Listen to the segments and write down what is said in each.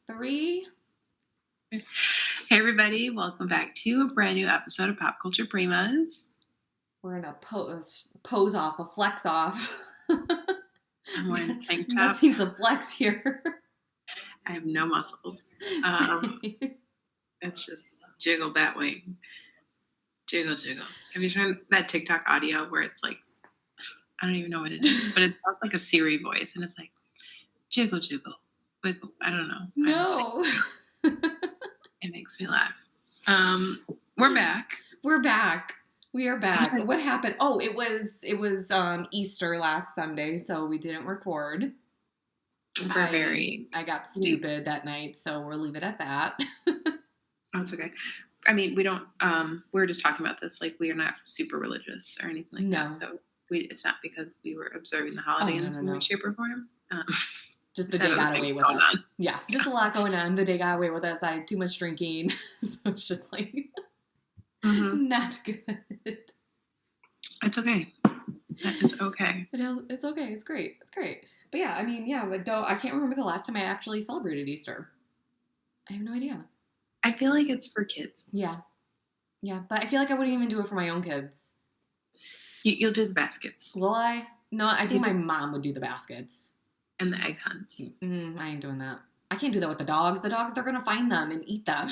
3. Hey everybody, welcome back to a brand new episode of Pop Culture Primas. We're in a pose off, a flex off. I'm wearing a tank top. Nothing to flex here. I have no muscles. It's just jiggle that way. Jiggle, jiggle. Have you tried that TikTok audio where it's like, I don't even know what it is, but it sounds like a Siri voice and it's like, jiggle, jiggle. Wiggle. I don't know. No. It makes me laugh. We're back. We're back. We are back. What happened? Oh, it was Easter last Sunday, so we didn't record. I got stupid that night, so we'll leave it at that. That's okay. I mean, we don't, we were just talking about this, like, we are not super religious or anything like that, so it's not because we were observing the holiday in some way, shape, or form. Just the day got away with us. Yeah, just a lot going on. The day got away with us. I had too much drinking, so it's just like, not good. It's okay. It's okay. It's okay. It's great. It's great. But yeah, I mean, I can't remember the last time I actually celebrated Easter. I have no idea. I feel like it's for kids. Yeah. Yeah, but I feel like I wouldn't even do it for my own kids. You'll do the baskets. Will I? No, I think my mom would do the baskets. And the egg hunts. I ain't doing that. I can't do that with the dogs. The dogs, they're going to find them and eat them.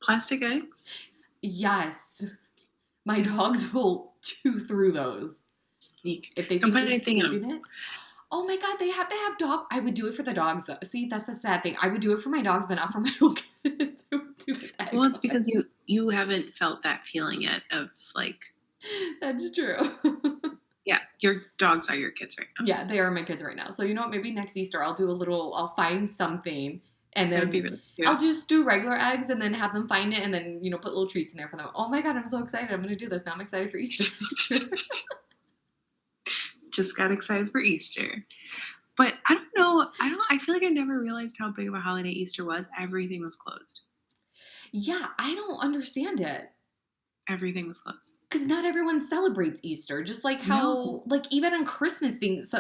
Plastic eggs? Yes. My dogs will chew through those. If they don't put anything in them. Oh my God, they have to have dog. I would do it for the dogs though. See, that's the sad thing. I would do it for my dogs, but not for my own kids. Well, it's because you haven't felt that feeling yet of like. That's true. Yeah, your dogs are your kids right now. Yeah, they are my kids right now. So you know what? Maybe next Easter I'll find something and then really I'll just do regular eggs and then have them find it and then, put little treats in there for them. Oh my God, I'm so excited. I'm going to do this. Now I'm excited for Easter next year. Just got excited for Easter. But I don't know. I feel like I never realized how big of a holiday Easter was. Everything was closed. Yeah, I don't understand it. Everything was closed. Because not everyone celebrates Easter. Just like how, even on Christmas,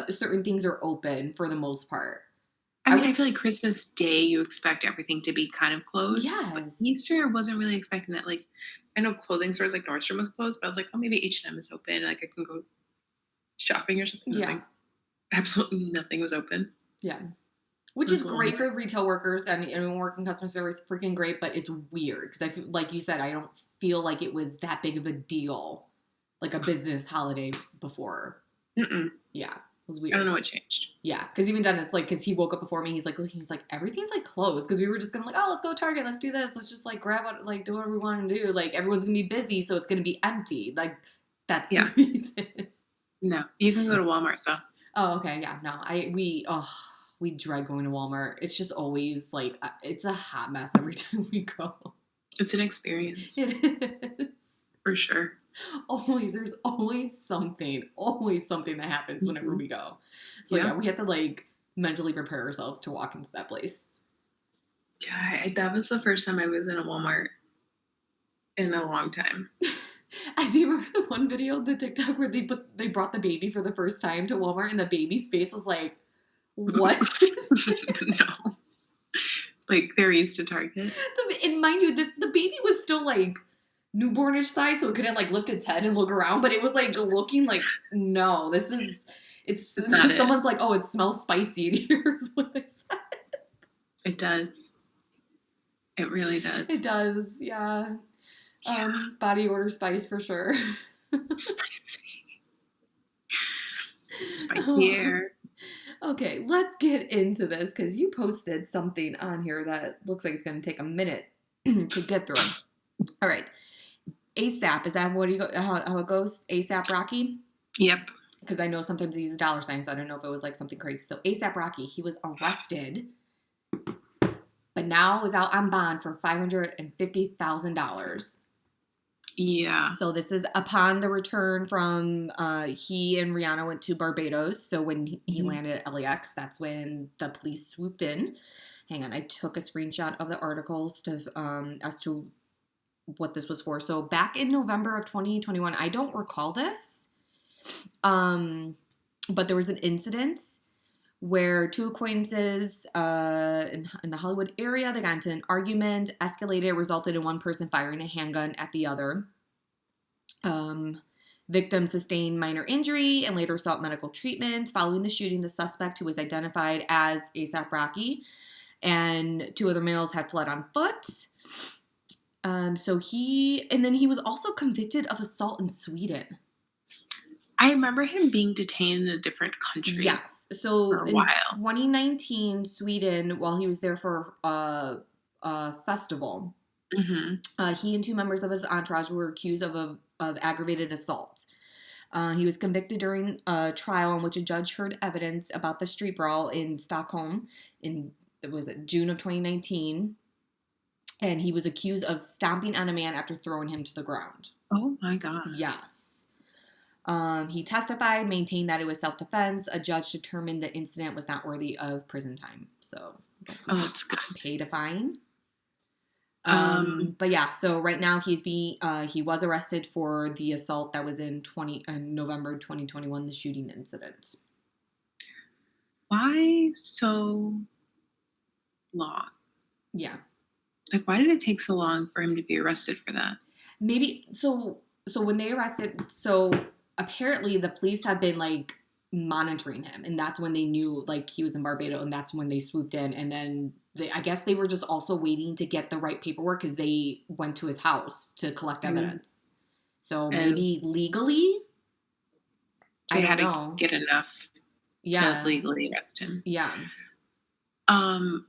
certain things are open for the most part. I feel like Christmas Day, you expect everything to be kind of closed. Yes. But Easter, I wasn't really expecting that. Like, I know clothing stores like Nordstrom was closed, but I was like, oh, maybe H&M is open. Like, I can go shopping or something. Yeah. Like, absolutely nothing was open. Yeah. Which is great for retail workers and working customer service, freaking great, but it's weird because I feel, like you said, I don't feel like it was that big of a deal, like a business holiday before. Yeah, it was weird. I don't know what changed. Yeah, because even Dennis, because he woke up before me, he's like looking, he's like, everything's like closed because we were just gonna let's go to Target, let's do this, let's just grab what, do whatever we want to do. Like everyone's gonna be busy, so it's gonna be empty. Like that's the reason. No, you can go to Walmart though. Oh, okay, yeah, no, we dread going to Walmart. It's just always it's a hot mess every time we go. It's an experience. It is. For sure. There's always something that happens whenever we go. So yeah, we have to mentally prepare ourselves to walk into that place. Yeah, that was the first time I was in a Walmart in a long time. Do you remember the one video, the TikTok, where they brought the baby for the first time to Walmart and the baby's face was like, what? No. They're used to Target. And mind you, the baby was still newbornish size, so it couldn't lift its head and look around, but it was looking no, it's not someone's it. Oh, it smells spicy in here is what they said. It does. It really does. It does, yeah. Body odor spice for sure. Spicy air. Okay, let's get into this because you posted something on here that looks like it's going to take a minute to get through. All right. ASAP, is that how it goes? ASAP Rocky? Yep. Because I know sometimes they use $, so I don't know if it was something crazy. So ASAP Rocky, he was arrested, but now is out on bond for $550,000. Yeah. So this is upon the return from, he and Rihanna went to Barbados. So when he landed at LAX, that's when the police swooped in. Hang on, I took a screenshot of the articles as to what this was for. So back in November of 2021, I don't recall this, but there was an incident where two acquaintances in the Hollywood area, they got into an argument, escalated, resulted in one person firing a handgun at the other. Victim sustained minor injury and later sought medical treatment. Following the shooting, the suspect, who was identified as A$AP Rocky, and two other males had fled on foot. Then he was also convicted of assault in Sweden. I remember him being detained in a different country. Yes. So for a in while. 2019, Sweden, while he was there for a festival, he and two members of his entourage were accused of aggravated assault. He was convicted during a trial in which a judge heard evidence about the street brawl in Stockholm in June of 2019, and he was accused of stomping on a man after throwing him to the ground. Oh my God. Yes. He testified, maintained that it was self-defense. A judge determined the incident was not worthy of prison time. So I guess he that's good. paid a fine. But yeah, so right now he was arrested for the assault that was in November 2021, the shooting incident. Why so long? Yeah. Like, why did it take so long for him to be arrested for that? Maybe so when they arrested, apparently the police have been like monitoring him, and that's when they knew like he was in Barbados, and that's when they swooped in, and then I guess they were just also waiting to get the right paperwork because they went to his house to collect evidence. So maybe legally, I don't know. Get enough to legally arrest him. Yeah. I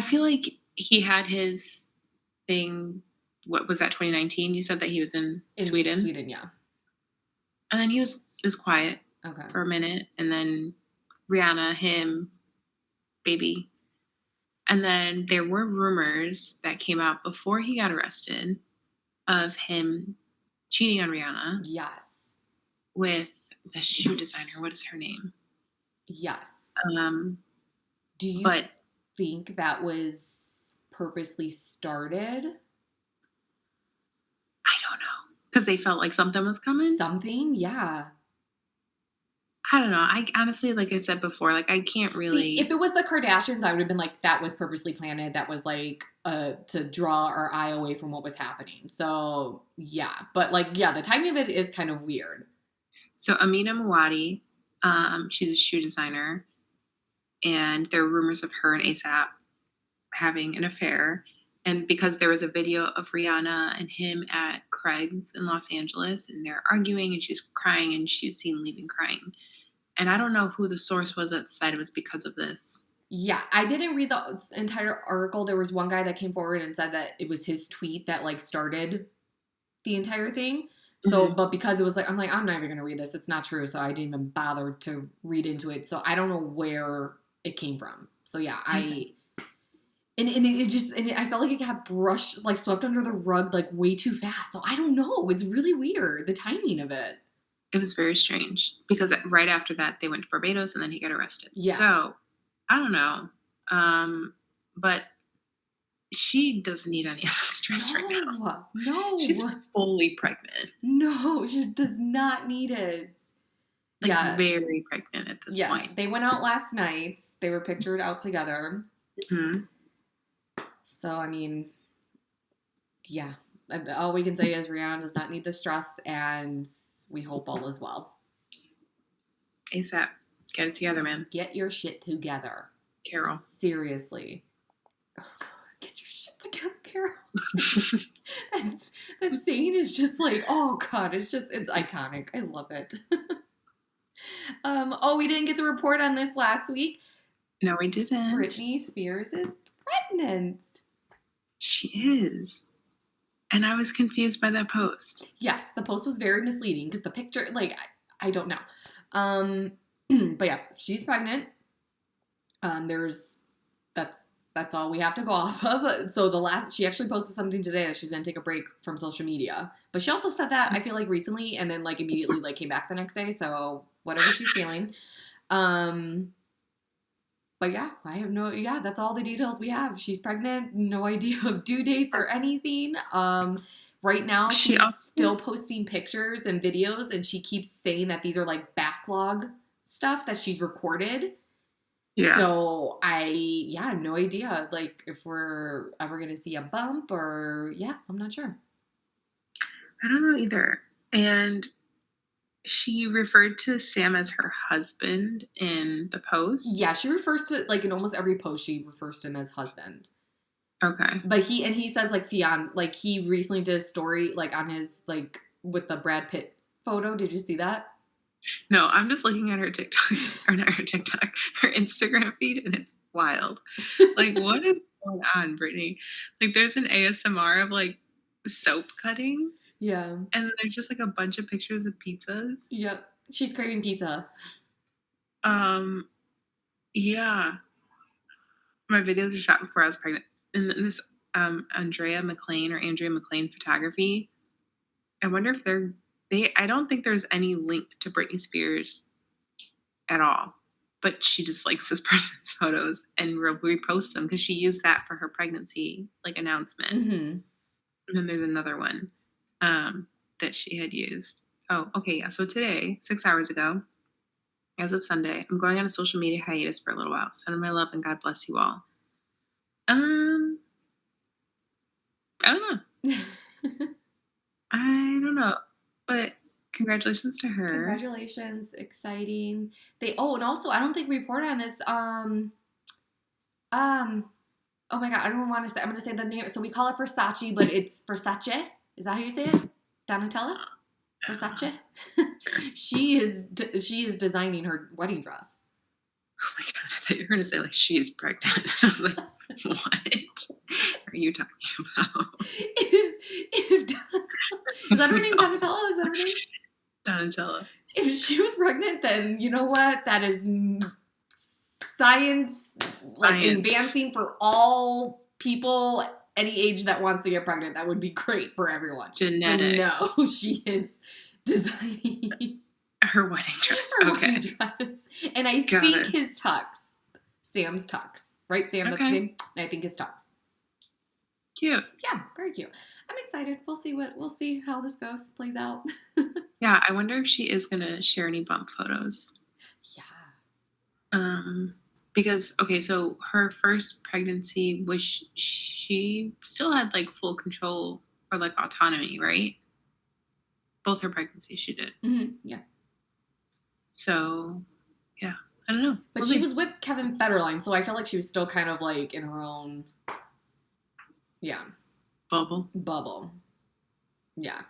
feel like he had his thing. What was that? 2019. You said that he was in Sweden. Sweden, yeah. And then it was quiet for a minute, and then Rihanna, him, baby. And then there were rumors that came out before he got arrested of him cheating on Rihanna. Yes. With the shoe designer. What is her name? Yes. Do you think that was purposely started? I don't know. Because they felt like something was coming? Something? Yeah. I don't know. I honestly, like I said before, like I can't really. See, if it was the Kardashians, I would have been like, that was purposely planned. That was like to draw our eye away from what was happening. So yeah, but like the timing of it is kind of weird. So Amina Muaddi, she's a shoe designer, and there are rumors of her and A$AP having an affair. And because there was a video of Rihanna and him at Craig's in Los Angeles, and they're arguing, and she's crying, and she's seen leaving crying. And I don't know who the source was that said it was because of this. Yeah, I didn't read the entire article. There was one guy that came forward and said that it was his tweet that like started the entire thing. So, but because it was like, I'm not even going to read this. It's not true. So I didn't even bother to read into it. So I don't know where it came from. So yeah, And I felt like it got brushed, like swept under the rug, like way too fast. So I don't know. It's really weird, the timing of it. It was very strange because right after that, they went to Barbados and then he got arrested. Yeah. So I don't know. But she doesn't need any of the stress right now. No. She's fully pregnant. No, she does not need it. Like very pregnant at this point. They went out last night. They were pictured out together. Mm-hmm. So, I mean, yeah. All we can say is Rihanna does not need the stress, and we hope all is well. A$AP. Get it together, man. Get your shit together. Carol. Seriously. Oh, God, get your shit together, Carol. that saying is just like, oh, God, it's iconic. I love it. We didn't get to report on this last week. No, we didn't. Britney Spears is pregnant. She is. And I was confused by that post. Yes, the post was very misleading because the picture, like, I don't know. But yes, she's pregnant. That's all we have to go off of. So she actually posted something today that she's going to take a break from social media. But she also said that, I feel like recently, and then like immediately like came back the next day. So whatever she's feeling. But yeah, that's all the details we have. She's pregnant, no idea of due dates or anything. Right now, she's still posting pictures and videos, and she keeps saying that these are like backlog stuff that she's recorded. Yeah. So I have no idea, like, if we're ever going to see a bump or, I'm not sure. I don't know either. And she referred to Sam as her husband in the post. Yeah, she refers to, like, in almost every post, she refers to him as husband. Okay. But he says, like, like, he recently did a story, like, on his, like, with the Brad Pitt photo. Did you see that? No, I'm just looking at her TikTok, or not her TikTok, her Instagram feed, and it's wild. Like, what is going on, Brittany? Like, there's an ASMR of, like, soap cutting. Yeah. And there's just, like, a bunch of pictures of pizzas. Yep. She's craving pizza. Yeah. My videos are shot before I was pregnant. And this Andrea McLean photography, I wonder if I don't think there's any link to Britney Spears at all. But she just likes this person's photos and reposts them because she used that for her pregnancy, like, announcement. Mm-hmm. And then there's another one that she had used. Oh, okay, yeah. So today, 6 hours ago, as of Sunday, I'm going on a social media hiatus for a little while. Sending my love and God bless you all. I don't know. I don't know. But congratulations to her. Congratulations. Exciting. And also, I don't think we reported on this. Oh my God, I don't want to say, I'm going to say the name. So we call it Versace, but it's Versace. Is that how you say it? Donatella? Versace? She is designing her wedding dress. Oh my God, I thought you were going to say, like, she is pregnant. I was like, what are you talking about? If is that her name, Donatella? Is that her name? Donatella. If she was pregnant, then you know what? That is science, like, advancing for all people any age that wants to get pregnant. That would be great for everyone. Genetics. No, she is designing her wedding dress. Wedding dress. And I think his tux. Sam's tux. Right, Sam? That's his name? And I think his tux. Cute. Yeah, very cute. I'm excited. We'll see how this plays out. Yeah, I wonder if she is gonna share any bump photos. Yeah. Because, okay, so her first pregnancy was she still had, like, full control or, like, autonomy, right? Both her pregnancies she did. Mm-hmm. Yeah. So, yeah, I don't know. But she was with Kevin Federline, so I feel like she was still kind of, like, in her own, bubble. Yeah.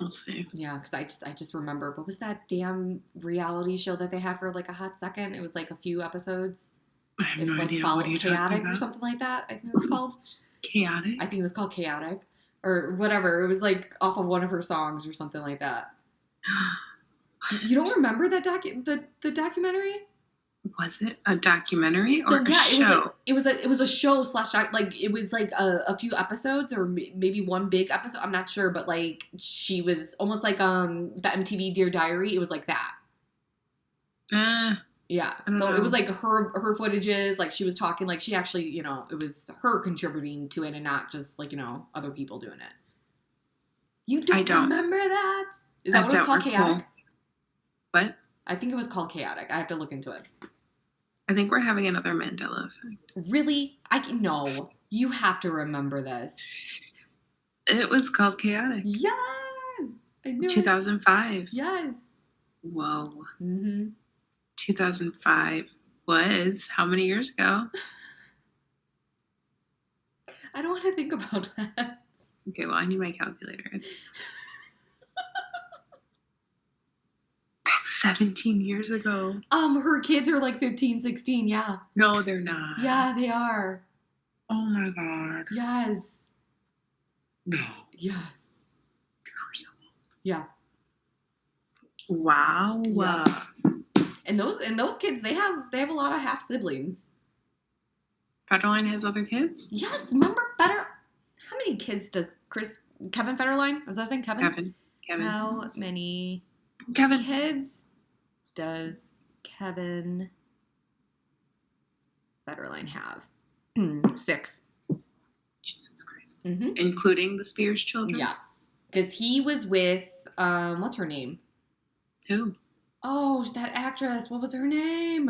We'll see. Yeah, because I just remember, what was that damn reality show that they had for, like, a hot second? It was, like, a few episodes. I have no idea. What are you Chaotic or something like that, I think it was called. Chaotic? I think it was called Chaotic. Or whatever. It was, like, off of one of her songs or something like that. You don't remember that the documentary? Was it a documentary or a show? It was a show / like, it was like a few episodes or maybe one big episode. I'm not sure, but, like, she was almost like the MTV Dear Diary. It was like that. Yeah. So it was like her footages, like, she was talking, like, she actually, you know, it was her contributing to it and not just, like, you know, other people doing it. You don't remember that? Is that what it was called? Chaotic? What? I think it was called Chaotic. I have to look into it. I think we're having another Mandela effect. Really? No. You have to remember this. It was called Chaotic. Yes! I knew 2005. Yes. Whoa. Mm-hmm. 2005 was how many years ago? I don't want to think about that. Okay, well, I need my calculator. That's 17 years ago. Her kids are like 15, 16, yeah. No, they're not. Yeah, they are. Oh my God. Yes. No. Yes. So yeah. Wow. Yeah. And those kids, they have a lot of half siblings. Federline has other kids? Yes, remember how many kids does Kevin Federline? Was I saying Kevin? Kevin. How many kids does Kevin Federline have? 6. Jesus Christ. Mm-hmm. Including the Spears children? Yes. Because he was with, what's her name? Who? Oh, that actress. What was her name?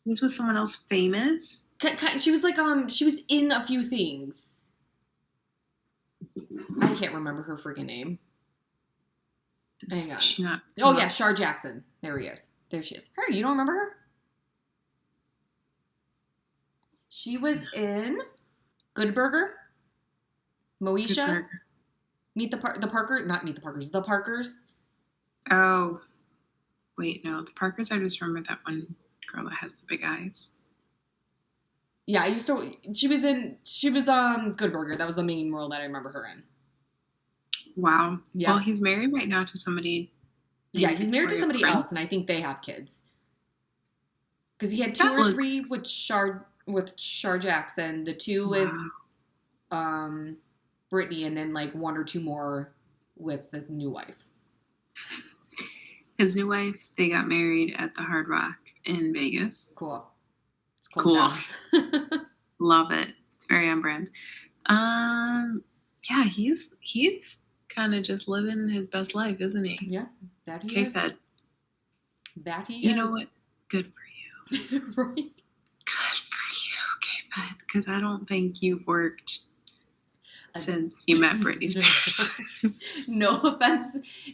He was with someone else famous. She was like, she was in a few things. I can't remember her freaking name. Hang on. She not. Oh, yeah, Shar Jackson. There he is. There she is. Her, you don't remember her? She was in Good Burger, Moesha, Good Burger. Meet the Parker, not Meet the Parkers, The Parkers. Oh, wait, no, the Parkers. I just remember that one girl that has the big eyes. Yeah, she was Good Burger. That was the main role that I remember her in. Wow. Yeah. Well, he's married right now to somebody. Yeah, he's married to somebody Prince. else, and I think they have kids. Because he had two or three with Shar Jackson, the two with Brittany, and then like one or two more with the new wife. His new wife, they got married at the Hard Rock in Vegas. Cool. It's cool. Love it. It's very on brand. Yeah, he's kind of just living his best life, isn't he? Yeah, that he is. K-Fed. That he is. You know what? Good for you. Right. Good for you, K-Fed. Because I don't think you've worked since you met Britney Spears. No offense,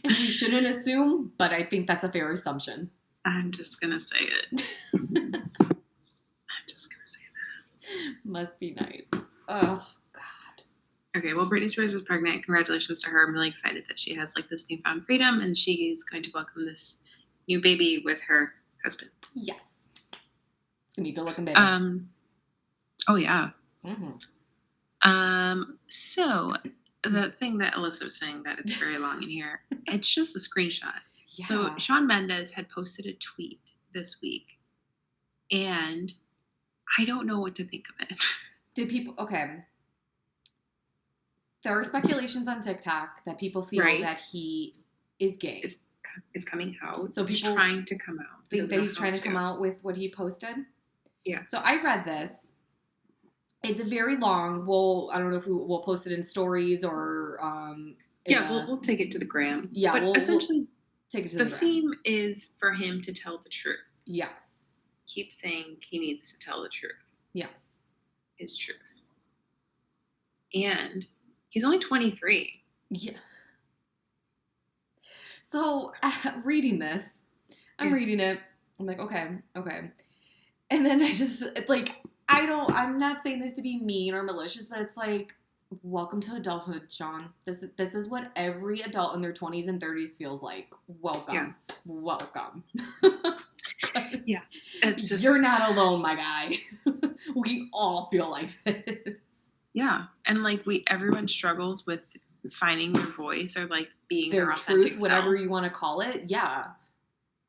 and we shouldn't assume, but I think that's a fair assumption. I'm just gonna say it. Must be nice. Oh, God. Okay, well, Britney Spears is pregnant. Congratulations to her. I'm really excited that she has like this newfound freedom, and she is going to welcome this new baby with her husband. Yes. It's going to be a good-looking baby. Oh, yeah. Mm-hmm. So the thing that Alyssa was saying that it's very long in here, it's just a screenshot. Yeah. So Shawn Mendes had posted a tweet this week, and I don't know what to think of it. Did people... Okay. There are speculations on TikTok that people feel that he is gay. Is coming out. So he's trying to come out. Think that he's trying to come out with what he posted? Yeah. So I read this. It's a very long. I don't know if we'll post it in stories or. We'll take it to the gram. Yeah, but essentially, we'll take it to the gram. The theme is for him to tell the truth. Yes. Keep saying he needs to tell the truth. Yes. His truth. And he's only 23. Yeah. So reading this, I'm reading it. I'm like, okay. And then I just like. I'm not saying this to be mean or malicious, but it's like, welcome to adulthood, Sean. This is what every adult in their 20s and 30s feels like. Welcome. Yeah. Welcome. Yeah. It's just, you're not alone, my guy. We all feel like this. Yeah. And like everyone struggles with finding their voice or like being their truth, self. whatever you want to call it. Yeah.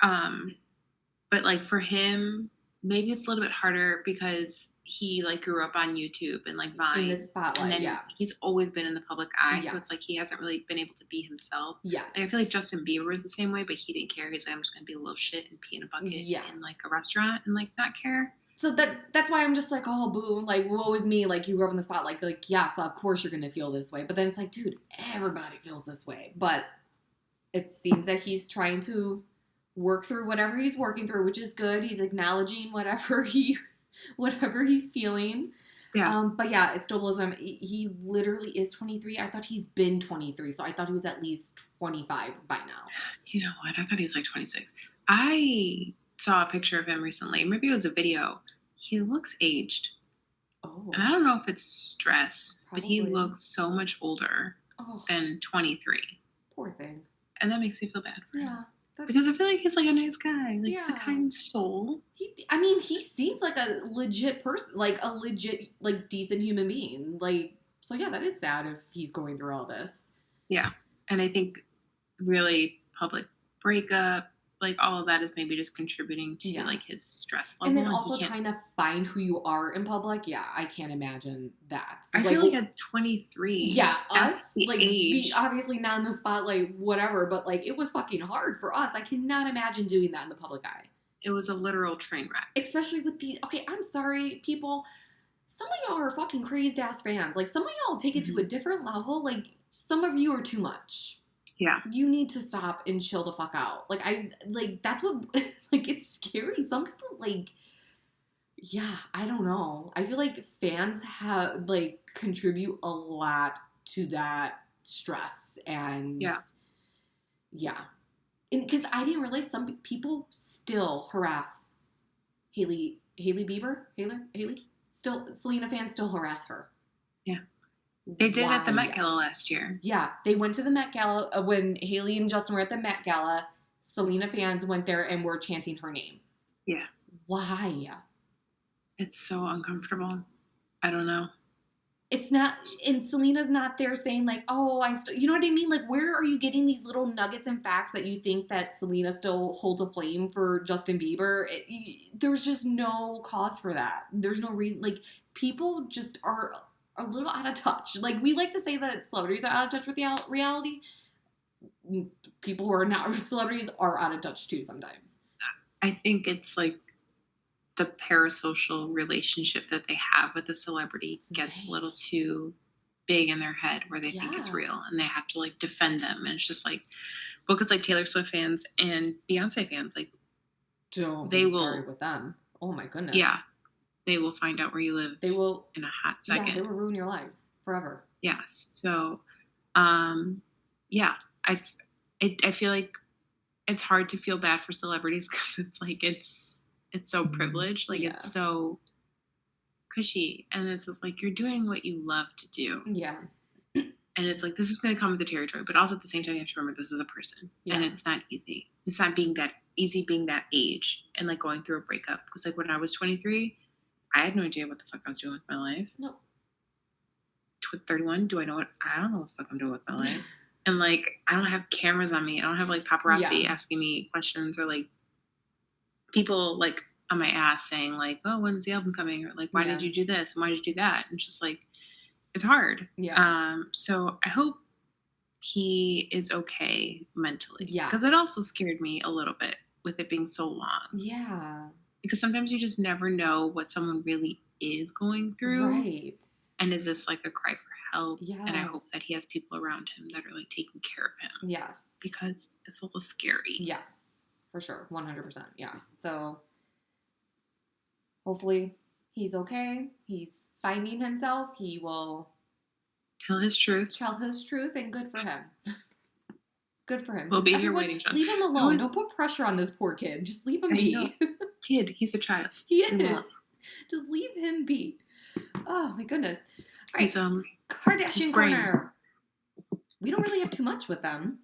But like for him, maybe it's a little bit harder because he like grew up on YouTube and like Vine. In the spotlight, and then he's always been in the public eye, so it's like he hasn't really been able to be himself. Yes. And I feel like Justin Bieber was the same way, but he didn't care. He's like, I'm just gonna be a little shit and pee in a bucket in like a restaurant and like not care. So that's why I'm just like, oh, boo, like, woe is me, like, you grew up in the spotlight, like, yeah, so of course you're gonna feel this way. But then it's like, dude, everybody feels this way. But it seems that he's trying to work through whatever he's working through, which is good. He's acknowledging whatever he's feeling. Yeah. But yeah, it still blows my mind. He literally is 23. I thought he's been 23, so I thought he was at least 25 by now. You know what? I thought he was like 26. I saw a picture of him recently. Maybe it was a video. He looks aged. Oh. And I don't know if it's stress, Probably. but he looks so much older than 23. Poor thing. And that makes me feel bad for him. Yeah. Because I feel like he's like a nice guy. Like he's a kind soul. He seems like a legit person, like a legit, like decent human being. Like, so yeah, that is sad if he's going through all this. Yeah. And I think really public breakup, like all of that is maybe just contributing to like his stress level. And then also trying to find who you are in public. Yeah, I can't imagine that. I feel like at 23. Yeah, us, like we obviously not in the spotlight, whatever, but like it was fucking hard for us. I cannot imagine doing that in the public eye. It was a literal train wreck. Especially with these, okay, I'm sorry, people. Some of y'all are fucking crazed ass fans. Like some of y'all take it to a different level. Like some of you are too much. Yeah. You need to stop and chill the fuck out. That's what, it's scary. Some people, yeah, I don't know. I feel like fans have, contribute a lot to that stress. And, Yeah. yeah. Because I didn't realize some people still harass Haley Bieber? Haley? Still, Selena fans still harass her. Yeah. They did it at the Met Why? Gala last year. Yeah, they went to the Met Gala when Haley and Justin were at the Met Gala. Selena fans went there and were chanting her name. Yeah. Why? It's so uncomfortable. I don't know. It's not, and Selena's not there saying oh, you know what I mean? Where are you getting these little nuggets and facts that you think that Selena still holds a flame for Justin Bieber? There's just no cause for that. There's no reason. People just are a little out of touch. We like to say that celebrities are out of touch with reality. People who are not celebrities are out of touch too sometimes. I think it's the parasocial relationship that they have with the celebrity gets a little too big in their head where they think it's real and they have to defend them. And it's just because Taylor Swift fans and Beyonce fans, don't they get will started with them. Oh my goodness. Yeah. They will find out where you live. They will in a hot second. Yeah, they will ruin your lives forever. Yes. So, yeah, I feel like it's hard to feel bad for celebrities because it's so privileged. It's so cushy. And it's just you're doing what you love to do. Yeah. And it's this is going to come with the territory. But also at the same time, you have to remember this is a person. Yeah. And it's not easy. It's not being that easy being that age and going through a breakup. Because when I was 23, I had no idea what the fuck I was doing with my life. No. 31, I don't know what the fuck I'm doing with my life. And I don't have cameras on me. I don't have paparazzi asking me questions or people on my ass saying oh, when's the album coming? Or why did you do this? And why did you do that? And it's just it's hard. Yeah. So I hope he is okay mentally. Yeah. Because it also scared me a little bit with it being so long. Yeah. Because sometimes you just never know what someone really is going through. Right. And is this a cry for help? Yes. And I hope that he has people around him that are taking care of him. Yes. Because it's a little scary. Yes. For sure. 100%. Yeah. So hopefully he's okay. He's finding himself. He will tell his truth. And good for him. Good for him. We'll be here waiting, John. Leave him alone. Don't put pressure on this poor kid. Just leave him be. Kid, he's a child. He is. Just leave him be. Oh my goodness. All right. Kardashian corner. We don't really have too much with them.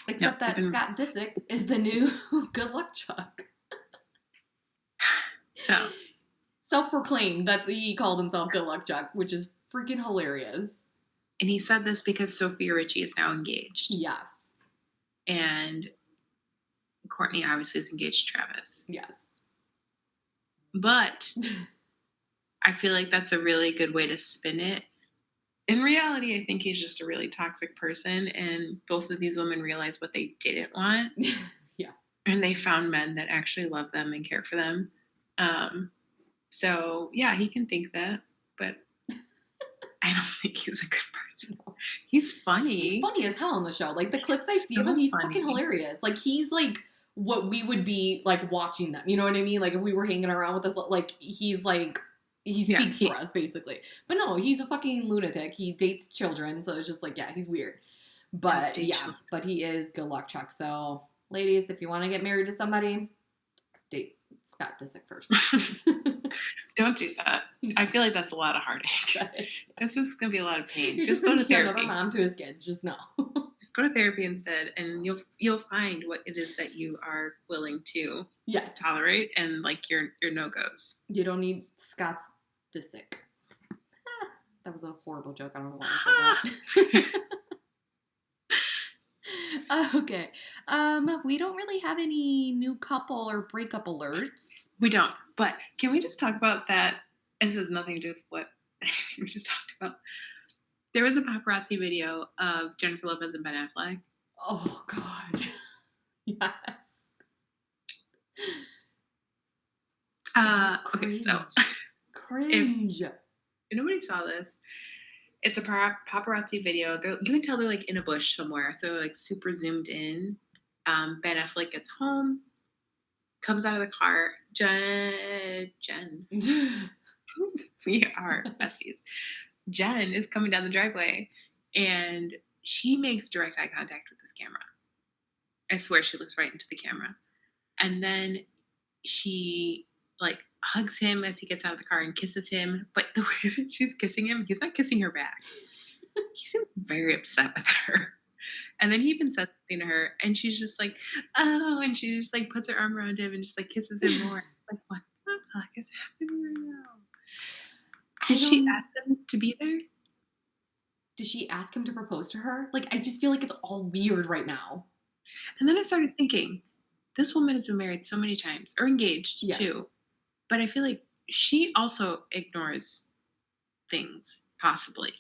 Except that Scott Disick is the new Good Luck Chuck. So. Self-proclaimed. He called himself Good Luck Chuck, which is freaking hilarious. And he said this because Sophia Richie is now engaged. Yes. And Courtney obviously is engaged to Travis. Yes. But I feel like that's a really good way to spin it. In reality, I think he's just a really toxic person. And both of these women realized what they didn't want. Yeah. And they found men that actually love them and care for them. So, yeah, he can think that. But I don't think he's a good person. No. He's funny. He's funny as hell on the show. The clips I see of him, he's fucking hilarious. He's what we would be watching them. You know what I mean? If we were hanging around with us, he's he speaks for us basically. But no, he's a fucking lunatic. He dates children, so it's just he's weird. But but he is Good Luck Chuck. So ladies, if you want to get married to somebody, date Scott Disick first. Don't do that. I feel like that's a lot of heartache. This is going to be a lot of pain. You're just going to be another mom to his kids. Just know. Just go to therapy instead, and you'll find what it is that you are willing to tolerate and your no-goes. You don't need Scott's Disick. That was a horrible joke. I don't know why I said that. Okay. We don't really have any new couple or breakup alerts. We don't. But can we just talk about that? This has nothing to do with what we just talked about. There was a paparazzi video of Jennifer Lopez and Ben Affleck. Oh, God. Yes. Okay, so cringe. If nobody saw this, It's a paparazzi video. You can tell they're like in a bush somewhere, so like super zoomed in. Ben Affleck gets home, comes out of the car. Jen, we are besties. Jen is coming down the driveway, and she makes direct eye contact with this camera. I swear she looks right into the camera, and then she like hugs him as he gets out of the car and kisses him. But the way that she's kissing him, he's not kissing her back. He seems very upset with her. And then he even says something to her, and she's just like, oh, and she just like puts her arm around him and just like kisses him more. Like, what the fuck is happening right now? Did she ask him to be there? Did she ask him to propose to her? Like, I just feel like it's all weird right now. And then I started thinking, this woman has been married so many times, or engaged too. But I feel like she also ignores things, possibly.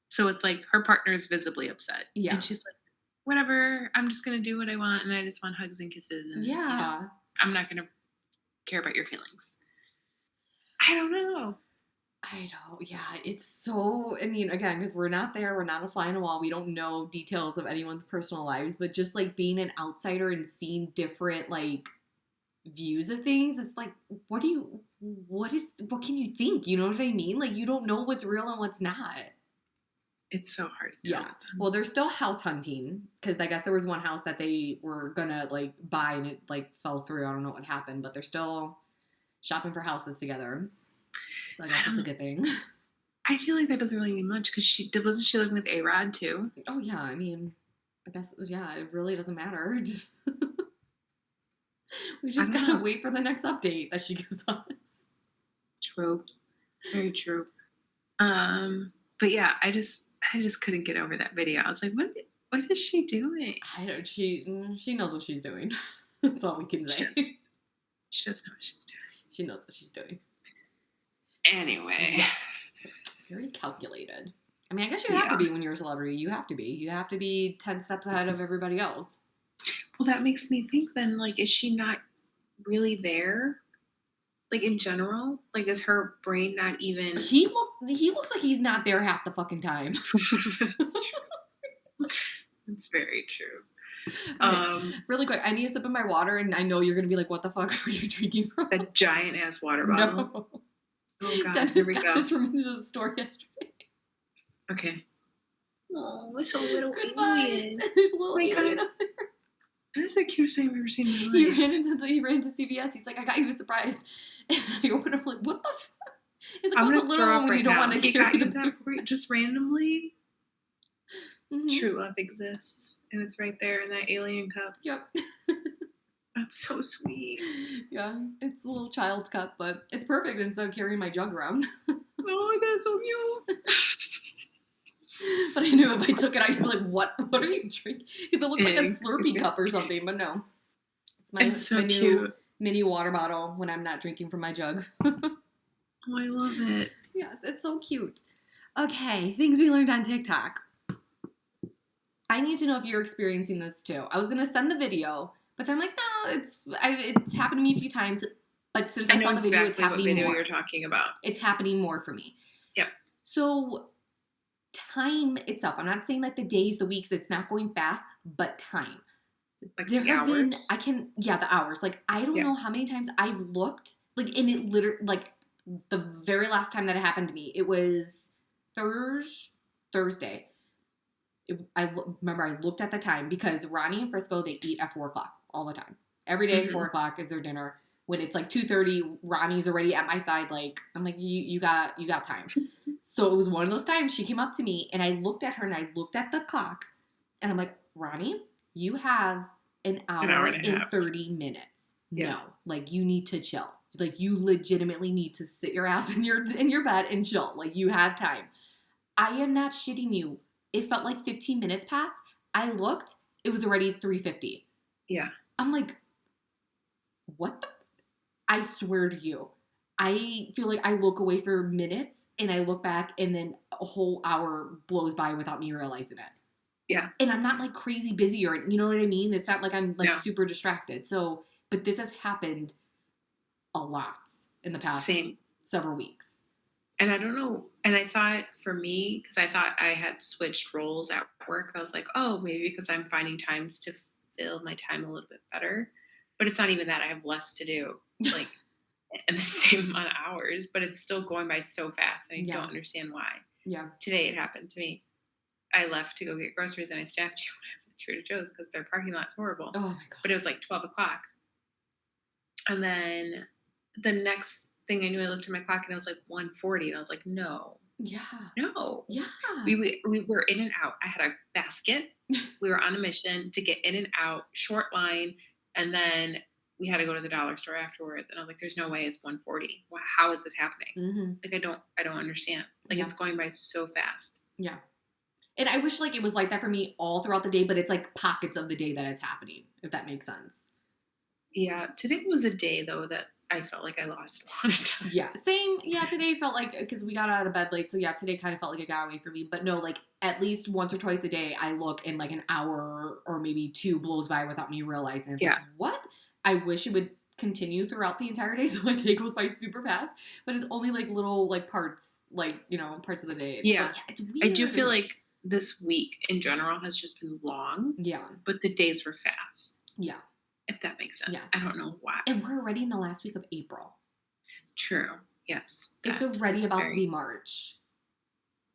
So it's like her partner is visibly upset. Yeah. And she's like, whatever, I'm just going to do what I want, and I just want hugs and kisses. And, I'm not going to care about your feelings. I don't know. I know. Yeah, it's so, I mean, again, because we're not there, we're not a fly on the wall, we don't know details of anyone's personal lives, but just like being an outsider and seeing different like views of things, it's like, what can you think? You know what I mean? Like, you don't know what's real and what's not. It's so hard to tell. Well, they're still house hunting because I guess there was one house that they were gonna like buy and it like fell through. I don't know what happened, but they're still shopping for houses together. So I guess that's a good thing. I feel like that doesn't really mean much because wasn't she living with A-Rod too? Oh yeah, I mean, I guess it really doesn't matter. We just gotta wait for the next update that she gives us. True, very true. But yeah, I just couldn't get over that video. I was like, what is she doing? I don't. She knows what she's doing. That's all we can say. She does know what she's doing. She knows what she's doing. Anyway. Yes. Very calculated. I mean, I guess you have to be when you're a celebrity. You have to be. You have to be 10 steps ahead of everybody else. Well, that makes me think then, like, is she not really there? Like, in general? Like, is her brain not even... He looks like he's not there half the fucking time. That's true. That's very true. Really quick, I need a sip of my water, and I know you're going to be like, what the fuck are you drinking from? A giant-ass water bottle. No. Oh, God. Dennis Here we got go. this from the store yesterday. Okay. Oh, it's a little Goodbye. alien. There's a little alien up there. That is the cutest thing I've ever seen in my life. He ran into CVS. He's like, I got you a surprise. And I opened up like, what the fuck? He's like, I'm what's a gonna little throw one up when you don't want to He carry got the you that just randomly. Mm-hmm. True love exists, and it's right there in that alien cup. Yep. That's so sweet. Yeah, it's a little child's cup, but it's perfect instead of carrying my jug around. Oh, that's so cute. But I knew if I took it, I'd be like, what are you drinking? Because it looks like a Slurpee cup or something, but no. It's my new mini water bottle when I'm not drinking from my jug. Oh, I love it. Yes, it's so cute. Okay, things we learned on TikTok. I need to know if you're experiencing this too. I was going to send the video, but then I'm like, no, it's happened to me a few times. But since I saw the video, it's happening what video more. You're talking about. It's happening more for me. Yep. So time itself. I'm not saying like the days, the weeks. It's not going fast, but time. Like there the have hours? been. The hours. Like I don't know how many times I've looked. Like and it literally like the very last time that it happened to me, it was Thursday. Remember I looked at the time because Ronnie and Frisco, they eat at 4 o'clock all the time. Every day, 4 o'clock is their dinner. When it's like 2:30, Ronnie's already at my side. Like I'm like, you got time. So it was one of those times she came up to me and I looked at her and I looked at the clock and I'm like, Ronnie, you have an hour and 30 minutes. Yeah. No, like you need to chill. Like you legitimately need to sit your ass in your bed and chill. Like you have time. I am not shitting you. It felt like 15 minutes passed. I looked. It was already 3:50. Yeah. I'm like, what the? I swear to you. I feel like I look away for minutes and I look back and then a whole hour blows by without me realizing it. Yeah. And I'm not like crazy busy or, you know what I mean? It's not like I'm like super distracted. So, but this has happened a lot in the past several weeks. And I don't know. And I thought for me, because I thought I had switched roles at work, I was like, oh, maybe because I'm finding times to fill my time a little bit better. But it's not even that. I have less to do, like, in the same amount of hours, but it's still going by so fast. And I don't Yeah. understand why. Yeah. Today it happened to me. I left to go get groceries and I stopped you when I was at Trader Joe's because their parking lot's horrible. Oh my But God. it was like 12 o'clock. And then the next thing I knew, I looked at my clock and I was like 1:40. And I was like, no, Yeah. no. Yeah. We were in and out. I had a basket. We were on a mission to get in and out, short line. And then we had to go to the dollar store afterwards. And I was like, there's no way it's 1:40. How is this happening? Mm-hmm. Like, I don't understand. Like, Yeah. it's going by so fast. Yeah. And I wish like it was like that for me all throughout the day, but it's like pockets of the day that it's happening, if that makes sense. Yeah. Today was a day, though, that I felt like I lost a lot of time. Yeah, same. Yeah, today felt like, because we got out of bed late, so yeah, today kind of felt like it got away from me. But no, like at least once or twice a day, I look and like an hour or maybe two blows by without me realizing. It's Yeah. like, what? I wish it would continue throughout the entire day, so my day goes by super fast. But it's only like little like parts, like parts of the day. Yeah. But yeah, it's I weird. do feel like this week in general has just been long, Yeah, but the days were fast, yeah, if that makes sense. yes. I don't know why. And we're already in the last week of April. True. Yes. It's that already is about to be March.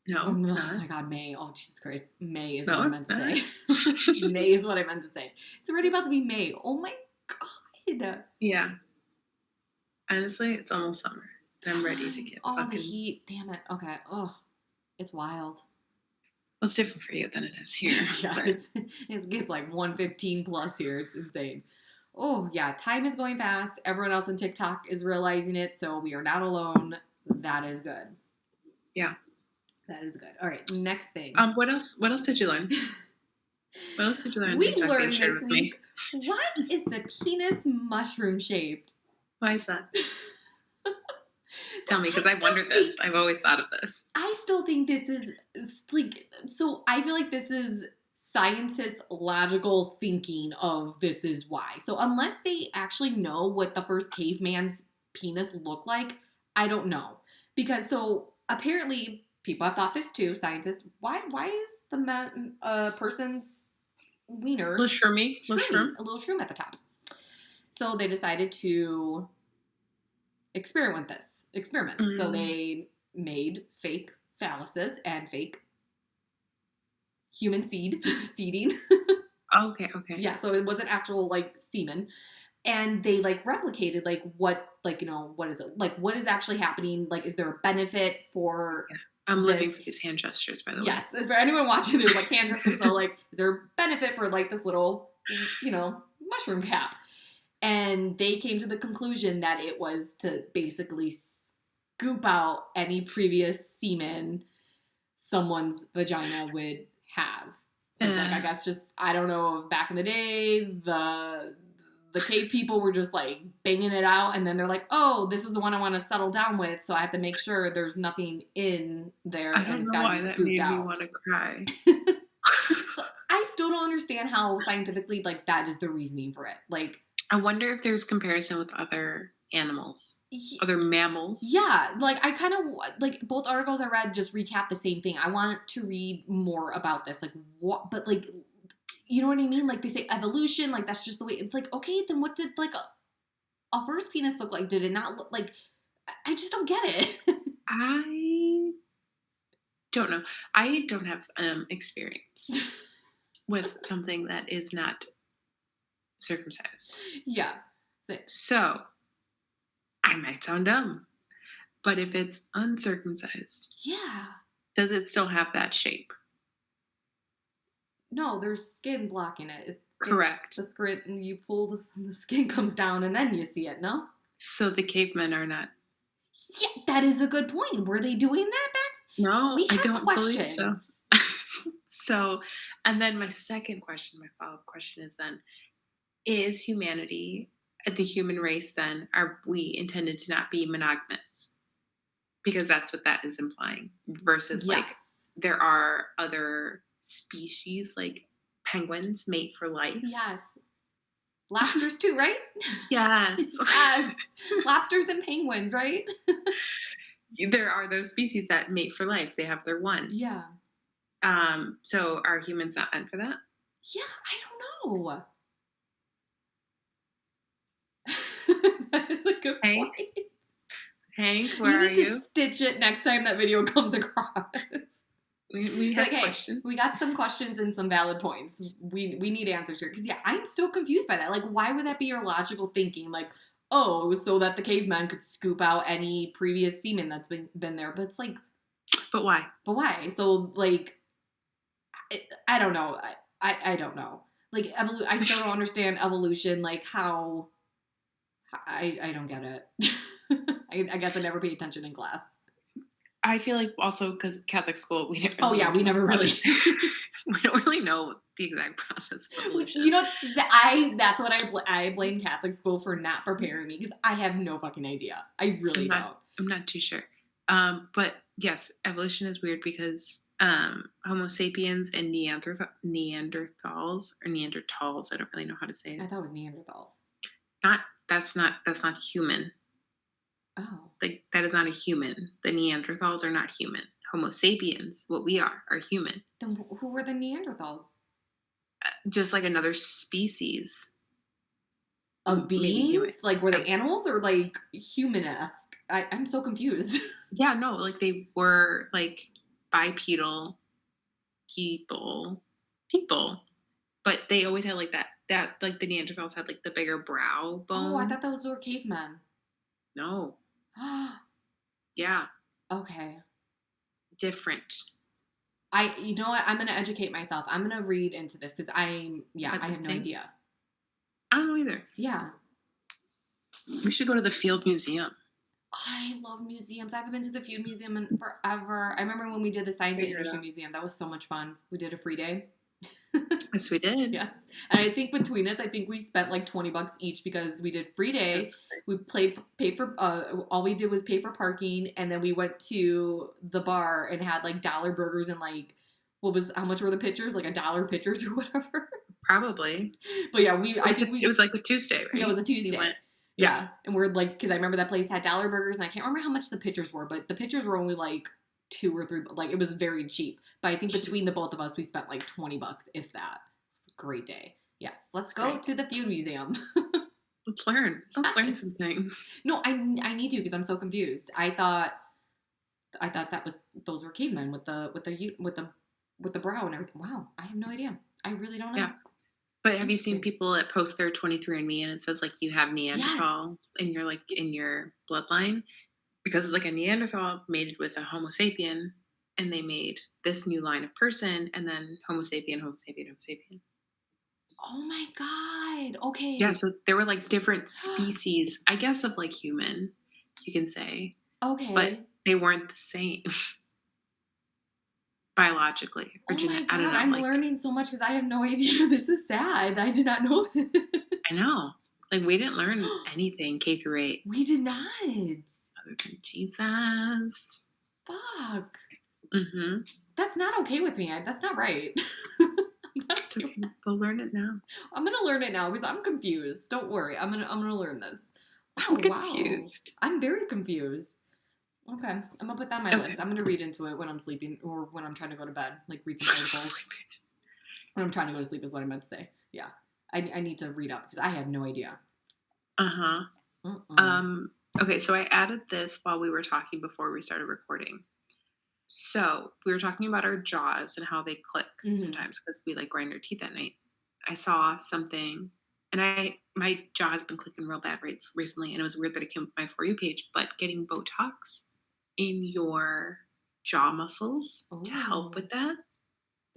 No, Oh it's no, not. my God, May. Oh, Jesus Christ. May is No, what I meant it's to not. say. May is what I meant to say. It's already about to be May. Oh my God. Yeah. Honestly, it's almost summer. I'm ready to get Oh, the fucking. heat. Damn it. Okay. Oh, it's wild. Well, it's different for you than it is here. Yeah, but it gets like 115 plus here. It's insane. Oh, yeah. Time is going fast. Everyone else on TikTok is realizing it, so we are not alone. That is good. yeah. That is good. All right. Next thing. What else? What else did you learn? What else did you learn? on We TikTok that you learned shared this with me? week. What is the penis mushroom shaped? Why is that? So Tell me, because I I've still wondered this. think- I've always thought of this. I still think this is like, so I feel like this is scientists' logical thinking of this is why. So unless they actually know what the first caveman's penis looked like, I don't know. Because so apparently people have thought this too, scientists. Why is the person's wiener Little shroomy. shroomy, a little shroom at the top? So they decided to experiment. So they made fake phalluses and fake human seeding. Okay. Yeah, so it wasn't actual like semen. And they like replicated like what, like, what is it? Like what is actually happening? Like, is there a benefit for I'm this? living for these hand gestures, by the way. Yes, for anyone watching, there's like hand gestures, so like is there a benefit for like this little, mushroom cap? And they came to the conclusion that it was to basically scoop out any previous semen someone's vagina would have. It's like, I guess just, I don't know, back in the day, the cave people were just like banging it out, and then they're like, oh, this is the one I want to settle down with, so I have to make sure there's nothing in there, I and don't it's know got to why be that scooped made me out. want to cry. So I still don't understand how scientifically, like, that is the reasoning for it. Like, I wonder if there's comparison with other animals, other mammals. yeah, like I kind of like both articles I read just recap the same thing. I want to read more about this, like what, but like, you know what I mean? Like they say evolution, like that's just the way. It's like, okay, then what did like a first penis look like? Did it not look like? I just don't get it. I don't know. I don't have experience with something that is not circumcised. Yeah. So I might sound dumb, but if it's uncircumcised, Yeah. does it still have that shape? No, there's skin blocking it. Correct. The skin, you pull the skin comes down, and then you see it. No. So the cavemen are not. Yeah, that is a good point. Were they doing that back? No, We I have don't questions. believe so. So, and then my second question, my follow-up question is then, is humanity, the human race then, are we intended to not be monogamous? Because that's what that is implying. Versus like Yes. there are other species like penguins mate for life. Yes. Lobsters too, right? Yes. Yes. Lobsters and penguins, right? there are those species that mate for life. They have their one. Yeah. So are humans not meant for that? Yeah, I don't know. That is a good Hank, point. Hank, You where are need to you? stitch it next time that video comes across. We Like, have hey, questions. we got some questions and some valid points. We need answers here. Because, yeah, I'm still confused by that. Like, why would that be your logical thinking? Like, oh, it was so that the caveman could scoop out any previous semen that's been there. But it's like, But why? but why? So, like, I don't know. I don't know. Like, I still don't understand evolution. Like, how. I don't get it. I guess I never paid attention in class. I feel like also because Catholic school, we didn't Oh, really yeah, we never really. we don't really know the exact process of evolution. You know, that's what I blame Catholic school for not preparing me because I have no fucking idea. I really don't. I'm not too sure. But yes, evolution is weird because Homo sapiens and Neanderthals, I don't really know how to say I it. thought it was Neanderthals. That's not human. Oh. Like that is not a human. The Neanderthals are not human. Homo sapiens, what we are human. Then who were the Neanderthals? Just like another species Of maybe human. beings? Like, were they animals or, like, human-esque? I'm so confused. Yeah, no, like they were like bipedal people, but they always had like that like the Neanderthals had like the bigger brow bone. Oh, I thought those were cavemen. No, yeah, Okay. different. You know what? I'm going to educate myself. I'm going to read into this because I have no idea. I don't know either. Yeah. We should go to the Field Museum. I love museums. I haven't been to the Food Museum in forever. I remember when we did the Science and Industry Museum. That was so much fun. We did a free day. Yes, we did. Yes. And I think between us, I think we spent like $20 each because we did free day. We paid for, all we did was pay for parking. And then we went to the bar and had like dollar burgers and like, how much were the pitchers? Like $1 pitchers or whatever. Probably. But yeah, it was like a Tuesday, right? Yeah, it was a Tuesday. We yeah. And we're like, because I remember that place had dollar burgers, and I can't remember how much the pitchers were, but the pitchers were only like $2 or $3. Like, it was very cheap. But I think between the both of us, we spent like $20, if that. It was a great day. Yes, let's go to the Food Museum. Let's learn. Let's learn some things. No, I need to because I'm so confused. I thought those were cavemen with the brow and everything. Wow, I have no idea. I really don't know. Yeah. But have you seen people that post their 23andMe and it says like you have Neanderthal in your bloodline? Because like a Neanderthal mated with a Homo sapien and they made this new line of person and then Homo sapien, Homo sapien, Homo sapien. Oh my God. Okay. Yeah, so there were like different species, I guess, of like human, you can say. Okay. But they weren't the same. Biologically or genetically. I don't know. I'm learning so much because I have no idea. This is sad. I did not know this. I know. Like we didn't learn anything K through 8. We did not. Other than Jesus. Fuck. Mm-hmm. That's not okay with me. That's not right. We'll learn it now. I'm gonna learn it now because I'm confused. Don't worry. I'm gonna learn this. I'm confused. Wow. I'm very confused. Okay, I'm gonna put that on my list. I'm gonna read into it when I'm sleeping or when I'm trying to go to bed. Like read some articles. When I'm trying to go to sleep is what I meant to say. Yeah, I need to read up because I have no idea. Okay, so I added this while we were talking before we started recording. So we were talking about our jaws and how they click sometimes because we like grind our teeth at night. I saw something, and my jaw has been clicking real bad recently, and it was weird that it came up my For You page. But getting Botox in your jaw muscles to help with that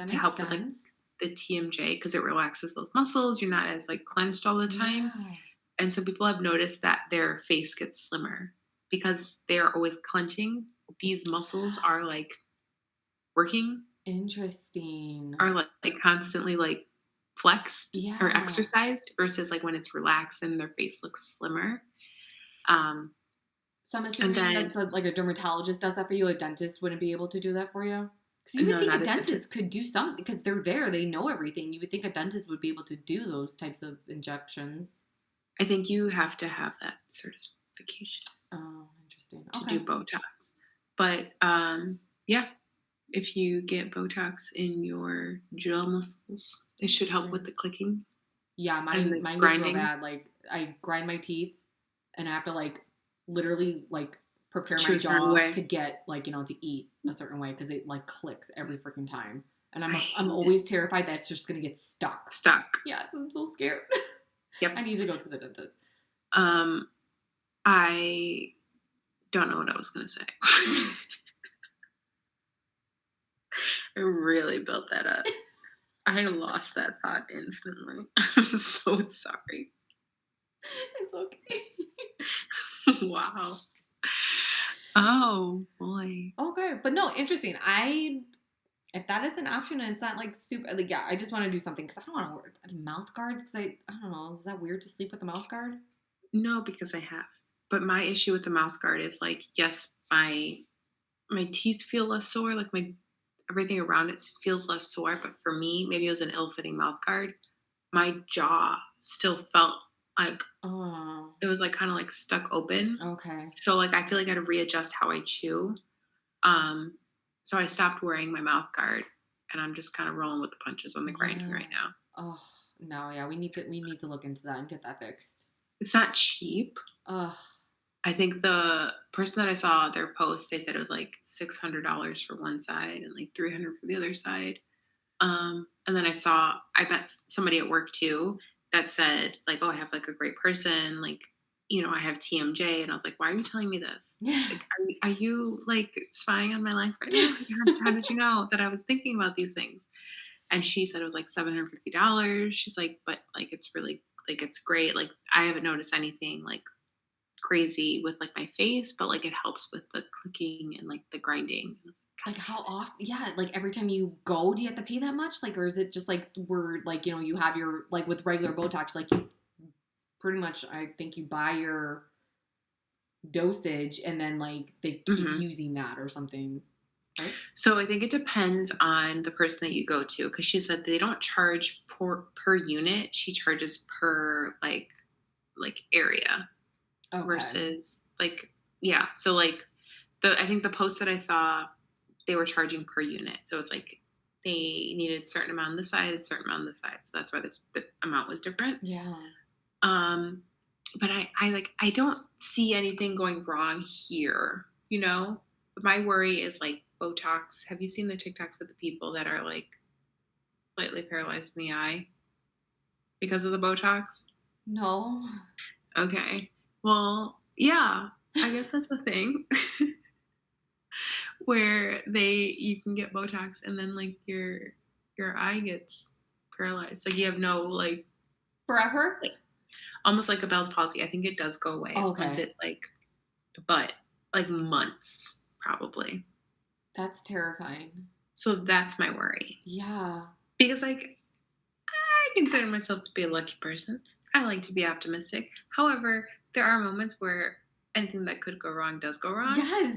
to help sense. With like the TMJ because it relaxes those muscles. You're not as like clenched all the time. Yeah. And some people have noticed that their face gets slimmer because they are always clenching. These muscles are like working. Interesting. Are like constantly like flexed or exercised versus like when it's relaxed and their face looks slimmer. So I'm assuming that's like a dermatologist does that for you. A dentist wouldn't be able to do that for you? Because you would think a dentist could do something because they're there. They know everything. You would think a dentist would be able to do those types of injections. I think you have to have that certification. Oh, interesting. To do Botox. But yeah, if you get Botox in your jaw muscles, it should help with the clicking Yeah, and mine the mine gets real grinding. bad. Like I grind my teeth and I have to like literally like prepare my Chew a certain jaw way. to get like, to eat a certain way because it like clicks every freaking time. And I I'm hate it. always terrified that it's just gonna get stuck. Stuck. Yeah, I'm so scared. I Yep. need to go to the dentist. Um, I don't know what I was gonna say. I really built that up. I lost that thought instantly. I'm so sorry. It's okay. Wow. Oh boy. Okay, but no, interesting. I If that is an option and it's not like super, like yeah, I just want to do something because I don't want to wear mouth guards because I don't know. Is that weird to sleep with a mouth guard? No, because I have. But my issue with the mouth guard is like, yes, my teeth feel less sore, like my everything around it feels less sore. But for me, maybe it was an ill-fitting mouth guard. My jaw still felt like Oh, it was like kind of like stuck open. okay. So like I feel like I had to readjust how I chew. Um, so I stopped wearing my mouth guard, and I'm just kind of rolling with the punches on the grinding Yeah. right now. Oh no, yeah, we need to look into that and get that fixed. It's not cheap. Ugh. I think the person that I saw their post, they said it was like $600 for one side and like 300 for the other side. And then I met somebody at work too that said like, "Oh, I have like a great person, like, I have TMJ," and I was like, "Why are you telling me this? Like, are you like spying on my life right now? Like, how did you know that I was thinking about these things?" And she said it was like $750. She's like, "But like, it's really like it's great. Like, I haven't noticed anything like crazy with like my face, but like it helps with the clicking and like the grinding." And I was Like like, how often? Yeah, like every time you go, do you have to pay that much? Like, or is it just like we're like you have your like with regular Botox, like you pretty much I think you buy your dosage and then like they "God." keep Mhm. using that or something, right? So I think it depends on the person that you go to because she said they don't charge per unit. She charges per like area Okay. versus like yeah. So like I think the post that I saw they were charging per unit. So it's like they needed a certain amount on this side, a certain amount on this side. So that's why the amount was different. Yeah. Um, but I don't see anything going wrong here, you know? But my worry is like Botox. Have you seen the TikToks of the people that are like slightly paralyzed in the eye because of the Botox? No. Okay. Well, yeah, I guess that's a thing where you can get Botox and then like your eye gets paralyzed. Like you have no Forever? like almost like a Bell's palsy. I think it does go away once Okay. it but like months probably. That's terrifying. So that's my worry Yeah. because like I consider myself to be a lucky person. I like to be optimistic. However, there are moments where anything that could go wrong does go wrong, Yes.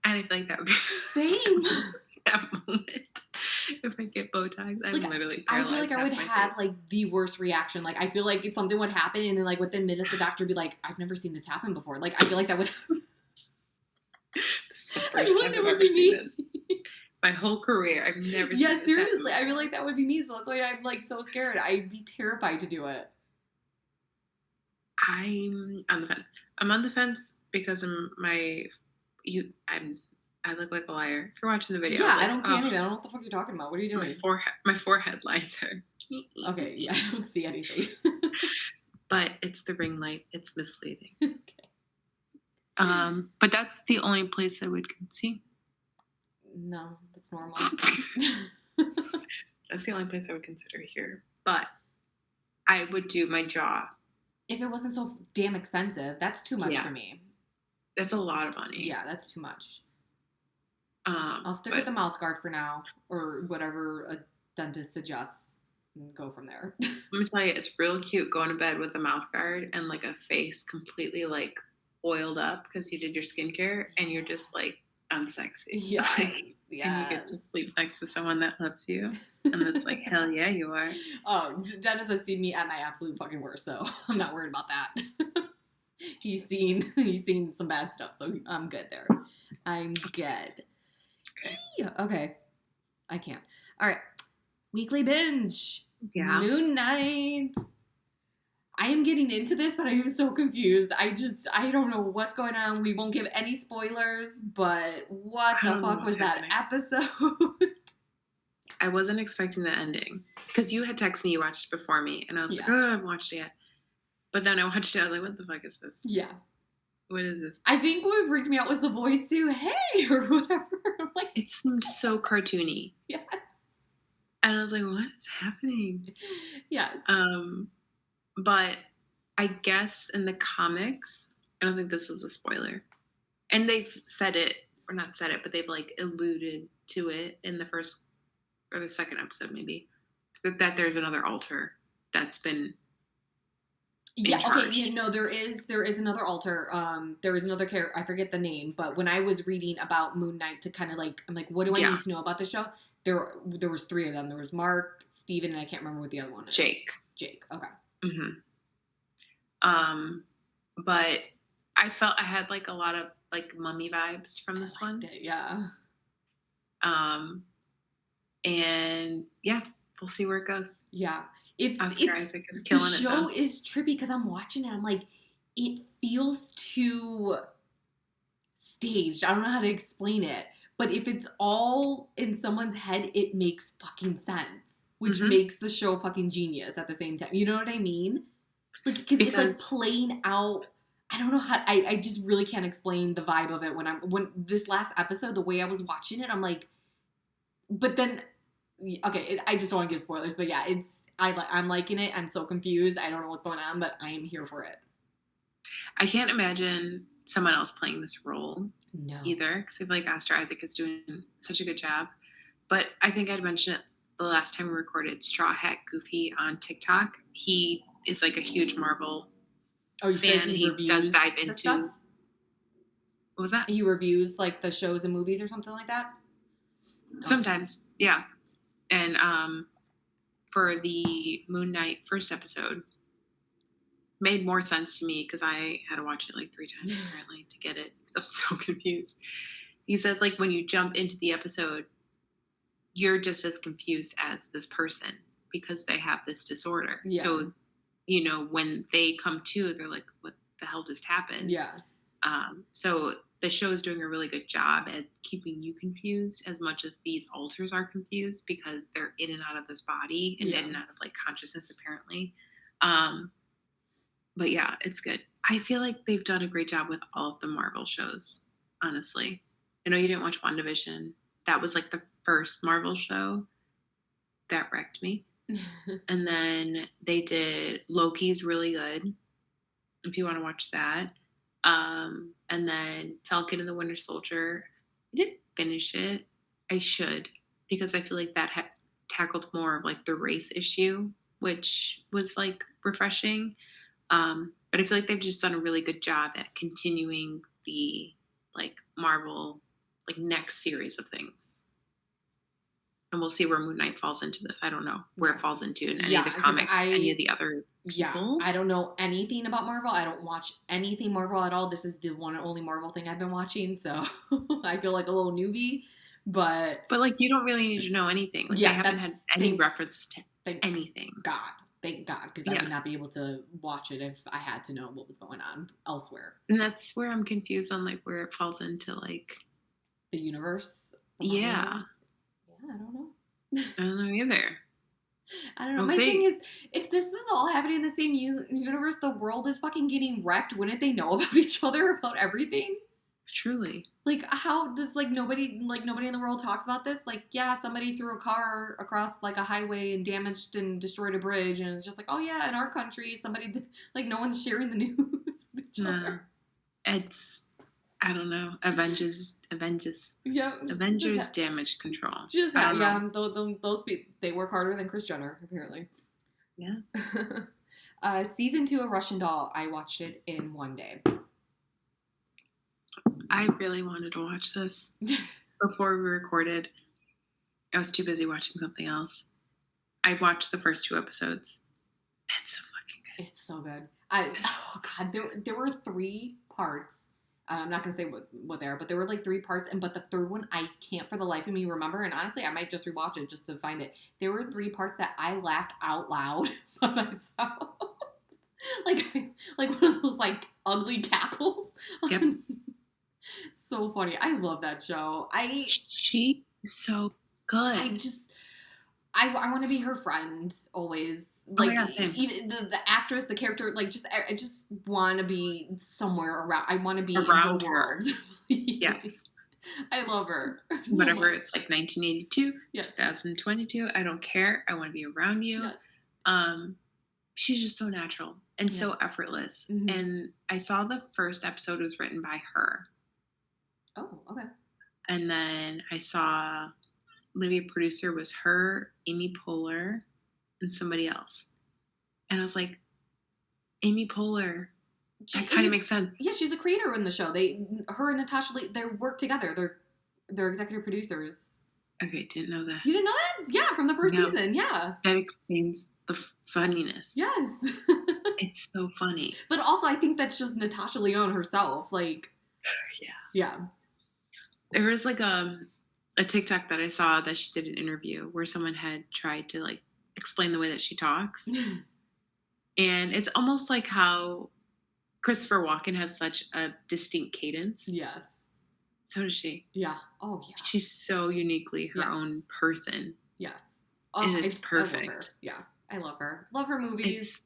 and I feel like that would be Same. that moment. If I get Botox, I'm Like literally I feel like paralyzed I would half my have face. like the worst reaction. Like I feel like if something would happen and then like within minutes the doctor would be like, I've never seen this happen before. Like I feel like that would This is the I first feel like time that I've would ever be seen me. this. My whole career, I've never seen Yeah, this happen seriously. I feel before. like that would be me. So that's why I'm like so scared. I'd be terrified to do it. I'm on the fence. I'm on the fence because I look like a liar. If you're watching the video, I Yeah, was I like, don't see oh, anything. I don't know what the fuck you're talking about. What are you doing? my forehead lines are. Okay, yeah, I don't see anything. But it's the ring light. It's misleading. Okay. But that's the only place I would see. No, that's normal. That's the only place I would consider here. But I would do my jaw. If it wasn't so damn expensive, that's too much Yeah, for me. that's a lot of money. Yeah, that's too much. I'll stick with But the mouth guard for now, or whatever a dentist suggests, and go from there. let me tell you, it's real cute going to bed with a mouth guard and like a face completely like oiled up because you did your skincare and you're just like, I'm sexy. Yes, And you get yes. to sleep next to someone that loves you. And it's like, hell yeah, you are. Oh, Dennis has seen me at my absolute fucking worst, so I'm not worried about that. He's seen some bad stuff, so I'm good there. I'm good. Okay. Okay. I can't. All right. Weekly binge. Yeah. Moon Knight. I am getting into this, but I am so confused. I don't know what's going on. We won't give any spoilers, but what I the don't know fuck what's was that happening. episode? I wasn't expecting the ending because you had texted me, you watched it before me, and I was like, Yeah. oh, I haven't watched it yet. But then I watched it. I was like, what the fuck is this? Yeah. What is this? I think what freaked me out was the voice too. Hey, or whatever. I'm like, It seemed so cartoony. yes. And I was like, what is happening? Yes. But I guess in the comics, I don't think this is a spoiler. And they've said it, or not said it, but they've like alluded to it in the first or the second episode, maybe, that there's another altar that's been Yeah, okay, charged. yeah, no, there is another altar. There is another character, I forget the name, but when I was reading about Moon Knight to kind of like, I'm like, what do I Yeah. need to know about the show? There was three of them. There was Mark, Steven, and I can't remember what the other one is. Jake. Okay. But I felt I had like a lot of like mummy vibes from this one. Yeah. And yeah, we'll see where it goes. Yeah. Oscar Isaac is killing it. The show is trippy because I'm watching it. I'm like, it feels too staged. I don't know how to explain it. But if it's all in someone's head, it makes fucking sense. Which makes the show fucking genius at the same time. You know what I mean? Like, because it's like playing out. I don't know how. I just really can't explain the vibe of it when this last episode, the way I was watching it, I'm like, but then, okay, I just don't want to give spoilers, but yeah, I'm liking it. I'm so confused. I don't know what's going on, but I am here for it. I can't imagine someone else playing this role either, because I feel like Oscar Isaac is doing such a good job. But I think I'd mentioned it the last time we recorded Straw Hat Goofy on TikTok. He is like a huge Marvel fan. He does dive into stuff? What was that? He reviews like the shows and movies or something like that? Sometimes, yeah. And for the Moon Knight first episode, made more sense to me because I had to watch it like 3 times apparently to get it because I was so confused. He said like when you jump into the episode, you're just as confused as this person because they have this disorder. Yeah. So, you know, when they come to, they're like, what the hell just happened? Yeah. So the show is doing a really good job at keeping you confused as much as these alters are confused because they're in and out of this body and in and out of like consciousness apparently. But yeah, it's good. I feel like they've done a great job with all of the Marvel shows, honestly. I know you didn't watch WandaVision. That was like the first Marvel show that wrecked me. And then they did Loki's really good, if you want to watch that. And then Falcon and the Winter Soldier. I didn't finish it. I should, because I feel like that had tackled more of like the race issue, which was like refreshing. But I feel like they've just done a really good job at continuing the like Marvel like next series of things. And we'll see where Moon Knight falls into this. I don't know where it falls into in any of the comics, any of the other people. Yeah, I don't know anything about Marvel. I don't watch anything Marvel at all. This is the one and only Marvel thing I've been watching, so I feel like a little newbie. But like you don't really need to know anything. Like, I haven't had any references to anything. Thank God, because I would not be able to watch it if I had to know what was going on elsewhere. And that's where I'm confused on like where it falls into like the universe. Yeah. Universe. Yeah, I don't know. I don't know either. I don't know. My thing is, if this is all happening in the same universe, the world is fucking getting wrecked. Wouldn't they know about each other, about everything? Truly. Like, how does nobody in the world talks about this? Like, yeah, somebody threw a car across like a highway and damaged and destroyed a bridge, and it's just like, oh yeah, in our country, somebody did, like, no one's sharing the news with each other. It's, I don't know, Avengers, yeah, Avengers damage control. Those people, they work harder than Kris Jenner apparently. Yeah. Season 2 of Russian Doll, I watched it in one day. I really wanted to watch this before we recorded. I was too busy watching something else. I watched the first 2 episodes. It's so fucking good. It's so good. Oh God, there were 3 parts I'm not gonna say what they are, but there were like 3 parts, but the third one I can't for the life of me remember. And honestly, I might just rewatch it just to find it. There were 3 parts that I laughed out loud by myself, like like one of those like ugly cackles. Yep. So funny. I love that show. She is so good. I just I want to be her friend always. Oh Like my God, same. even the actress, the character, like just I just want to be somewhere around. I want to be Around in her her. world. Yes. I love her so Whatever, much. it's like 1982, Yes. 2022. I don't care. I want to be around you. Yes. She's just so natural and so Yes. effortless. Mhm. And I saw the first episode was written by her. Oh, okay. And then I saw maybe a producer was her, Amy Poehler, and somebody else. And I was like, Amy Poehler. That kind of makes sense. Yeah, she's a creator in the show. Her and Natasha Lee, they work together. They're executive producers. Okay, didn't know that. You didn't know that? Yeah, from the first No. season. Yeah. That explains the funniness. Yes. It's so funny. But also, I think that's just Natasha Lyonne herself. Like, Yeah. yeah. There was like a TikTok that I saw that she did an interview where someone had tried to like explain the way that she talks. And it's almost like how Christopher Walken has such a distinct cadence. Yes. So does she. Yeah. Oh, yeah. She's so uniquely her own person. Yes. Oh, And it's perfect. I love her. Yeah. I love her. Love her movies.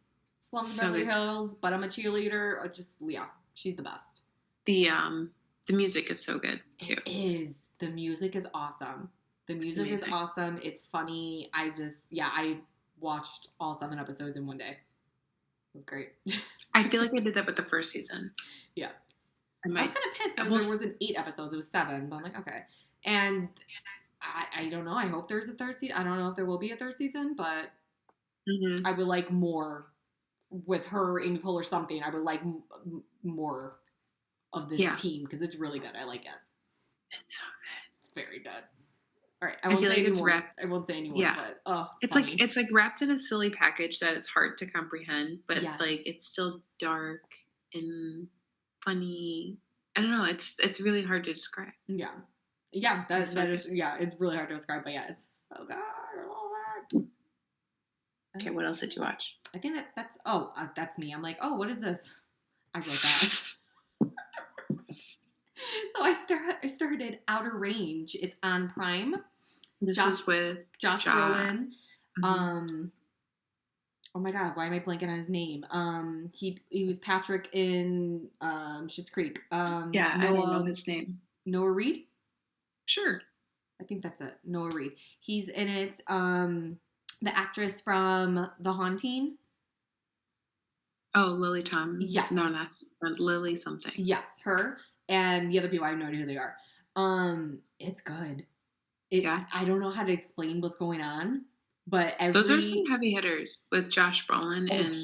Slums so Beverly good. Hills, But I'm a Cheerleader. Yeah. She's the best. The music is so good too. It is. The music is awesome. The music is awesome. It's funny. I watched all 7 episodes in one day. It was great. I feel like I did that with the first season. Yeah. I was kind of pissed that there wasn't 8 episodes. It was 7. But I'm like, okay. And I don't know. I hope there's a 3rd season. I don't know if there will be a 3rd season, but I would like more with her, Amy Poehler, something. I would like more of this team because it's really good. I like it. It's so good. It's very good. All right, I won't say anymore. I won't say anymore. Yeah, but it's like wrapped in a silly package that it's hard to comprehend, but like it's still dark and funny. I don't know. It's really hard to describe. Yeah, that is it's really hard to describe, but yeah, it's so good. I love it. Okay, what else did you watch? I think that's me. I'm like, oh, what is this? I wrote that. So I started Outer Range. It's on Prime. This is with Josh Brolin. Mm-hmm. Oh my God, why am I blanking on his name? He was Patrick in Schitt's Creek. I don't know his name. Noah Reid? Sure. I think that's it. Noah Reid. He's in it. The actress from The Haunting. Oh, Lily Tom. Yes. No, not Lily something. Yes, her. And the other people, I have no idea who they are. It's good. I don't know how to explain what's going on, but those are some heavy hitters with Josh Brolin and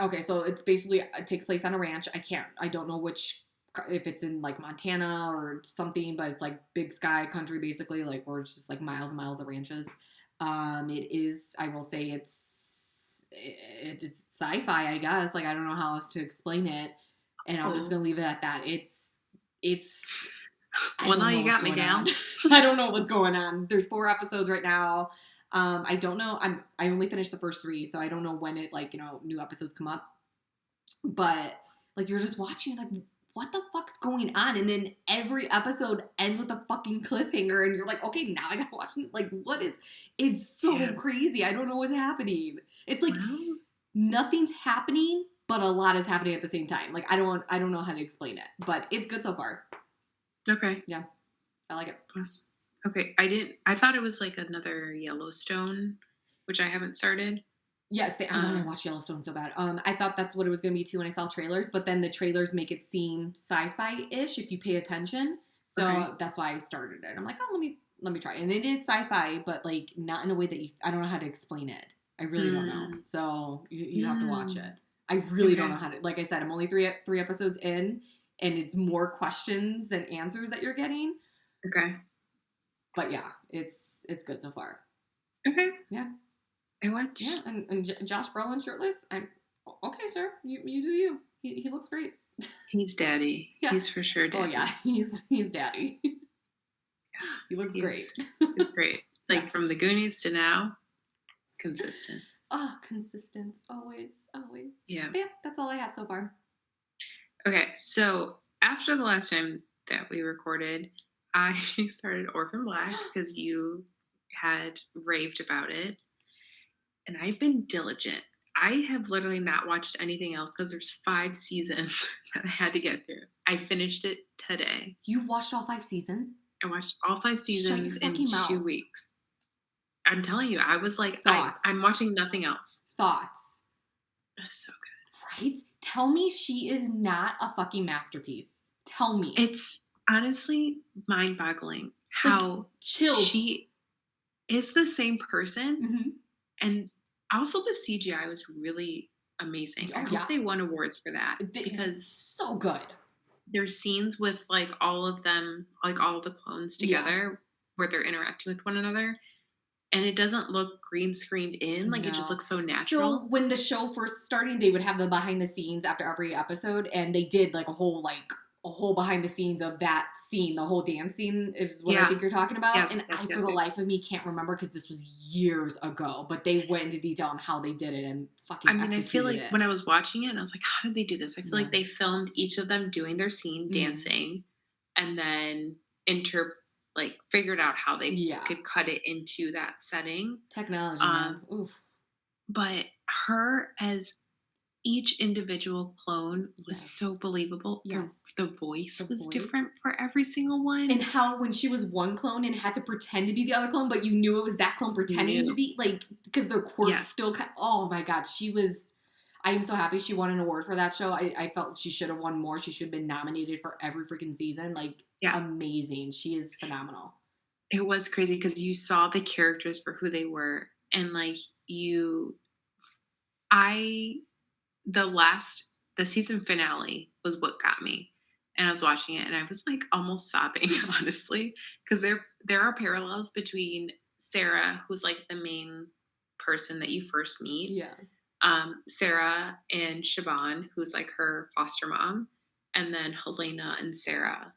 okay. So it's basically it takes place on a ranch. I don't know if it's in like Montana or something, but it's like big sky country basically, like where it's just like miles and miles of ranches. It is. I will say it's sci-fi. I guess. Like I don't know how else to explain it. And I'm just gonna leave it at that. It's. Well, now you got me down. I don't know what's going on. There's 4 episodes right now. I don't know. I only finished the first 3, so I don't know when it new episodes come up. But like you're just watching like what the fuck's going on, and then every episode ends with a fucking cliffhanger, and you're like, okay, now I gotta watch it. Like what is? It's so crazy. I don't know what's happening. It's like nothing's happening. But a lot is happening at the same time. Like I don't know how to explain it, but it's good so far. Okay. Yeah, I like it. Okay, I thought it was like another Yellowstone, which I haven't started. Yes, I want to watch Yellowstone so bad. I thought that's what it was going to be too when I saw trailers, but then the trailers make it seem sci-fi-ish if you pay attention. So that's why I started it. I'm like, oh, let me try. And it is sci-fi, but like not in a way that I don't know how to explain it. I really don't know. So you have to watch it. I really don't know how to, like I said, I'm only three episodes in, and it's more questions than answers that you're getting. Okay. But yeah, it's good so far. Okay. Yeah. I watch. Yeah, and Josh Brolin shirtless. I'm okay, sir. You do you. He looks great. He's daddy. Yeah. He's for sure Oh daddy. yeah, he's daddy. He looks great. He's great. Yeah. Like from the Goonies to now, consistent. Oh, consistent. Always, always. Yeah. But yeah, that's all I have so far. Okay, so after the last time that we recorded, I started Orphan Black because you had raved about it, and I've been diligent. I have literally not watched anything else because there's 5 seasons that I had to get through. I finished it today. You watched all 5 seasons? I watched all 5 Shut your seasons in fucking 2 mouth. weeks. I'm telling you, I was like, Thoughts. I'm watching nothing else. Thoughts. It's so good. Right? Tell me she is not a fucking masterpiece. Tell me. It's honestly mind-boggling how chills. she is the same person, Mhm. and also the CGI was really amazing. Oh, I hope yeah. they won awards for that because so good. there's scenes with like all of them, like all of the clones together where they're interacting with one another, and it doesn't look green screened in. Like it just No. looks so natural. So when the show first started, they would have the behind the scenes after every episode, and they did like a whole behind the scenes of that scene. The whole dance scene is what I Yeah. think you're talking about. Yes, and yes, I, yes, for the yes. life of me, can't remember because this was years ago. But they went into detail on how they did it and fucking I mean, I feel like it. when I was watching it, I was like, how did they do this? I feel like they filmed each of them doing their scene, Mhm. dancing, and then figured out how they could cut it into that setting. Technology, man. Oof. But her as each individual clone was so believable. Yes. The voice was different for every single one. And how when she was one clone and had to pretend to be the other clone, but you knew it was that clone pretending to be, like, because their quirks still oh my god, I am so happy she won an award for that show. I felt she should have won more. She should have been nominated for every freaking season. Like, amazing. She is phenomenal. It was crazy because you saw the characters for who they were, and like the season finale was what got me. And I was watching it and I was like almost sobbing, honestly, because there are parallels between Sarah, who's like the main person that you first meet. Yeah. Sarah and Siobhan, who's like her foster mom, and then Helena and Sarah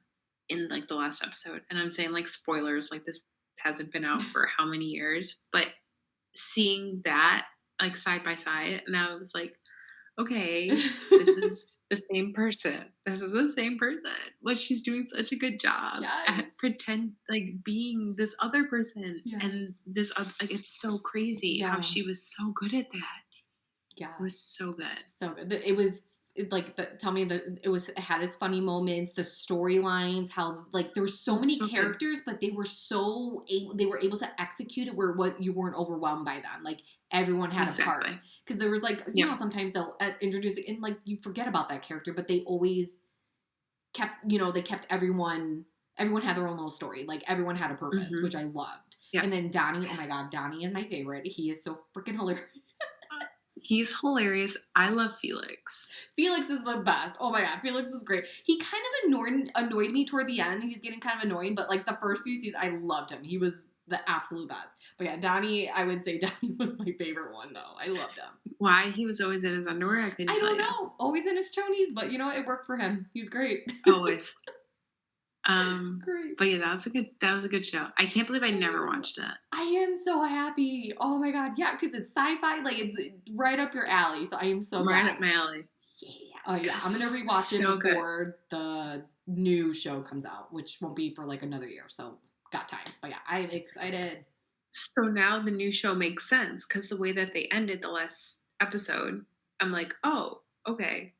in like the last episode. And I'm saying like spoilers, like this hasn't been out for how many years, but seeing that like side by side, and I was like, okay, this is the same person. This is the same person. Like she's doing such a good job at being this other person, and this like it's so crazy how she was so good at that. Yeah, it was so good. So good. It was tell me that it had its funny moments, the storylines, how like there were so many characters, but they were able to execute it where you weren't overwhelmed by them. Like everyone had a part because there was like you know sometimes they'll introduce it and like you forget about that character, but they always kept they kept everyone had their own little story. Like everyone had a purpose, which I loved. Yeah. And then Donnie, oh my god, Donnie is my favorite. He is so freaking hilarious. He's hilarious. I love Felix. Felix is the best. Oh my god, Felix is great. He kind of annoyed me toward the end. He's getting kind of annoying, but like the first few seasons, I loved him. He was the absolute best. But yeah, Donnie, I would say Donnie was my favorite one though. I loved him. Why he was always in his underwear? I don't know. Always in his chonies, but it worked for him. He's great. Always. Great. But yeah, that was a good show. I can't believe I never watched it. I am so happy. Oh my god, yeah, because it's sci-fi, like it's right up your alley. So I am so right glad. up my alley. Yeah. Oh yeah, I'm gonna rewatch it before the new show comes out, which won't be for like another year. So got time. But yeah, I'm excited. So now the new show makes sense because the way that they ended the last episode, I'm like, oh, okay,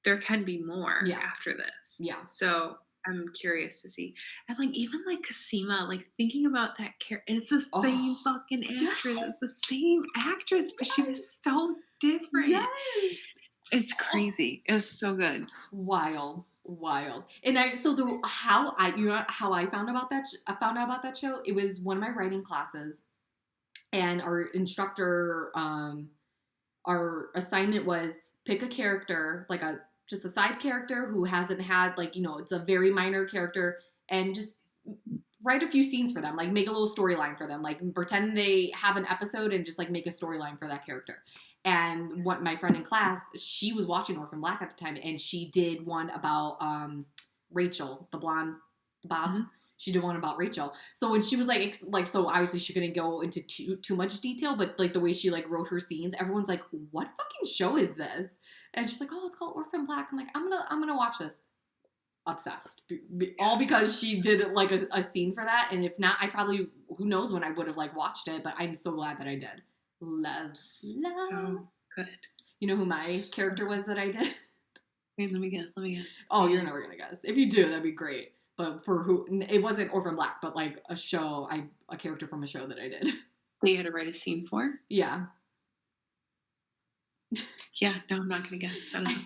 there can be more after this. Yeah. So I'm curious to see. And like even like Cosima, like thinking about that character, it's the same fucking actress. It's the same actress, but she was so different. Yes. It's crazy. It was so good. Wild. And how I found out about that show, it was one of my writing classes, and our instructor, our assignment was pick a character, like just a side character who hasn't had it's a very minor character, and just write a few scenes for them, like make a little storyline for them, like pretend they have an episode and just like make a storyline for that character. And what my friend in class, she was watching Orphan Black at the time, and she did one about Rachel, the blonde Bob. Mhm. She did one about Rachel. So when she was like, so obviously she couldn't go into too much detail, but like the way she like wrote her scenes, everyone's like, "What fucking show is this?" And she's like, "Oh, it's called Orphan Black." I'm like, I'm gonna watch this." Obsessed, all because she did like a scene for that. And if not, I probably, who knows when I would have like watched it. But I'm so glad that I did. Love. So good. You know who my character was that I did? Wait, let me guess. Oh, you're never gonna guess. If you do, that'd be great. But for who, it wasn't Orphan Black, but like a character from a show that I did. That you had to write a scene for? Yeah. Yeah, no, I'm not gonna guess. I don't know.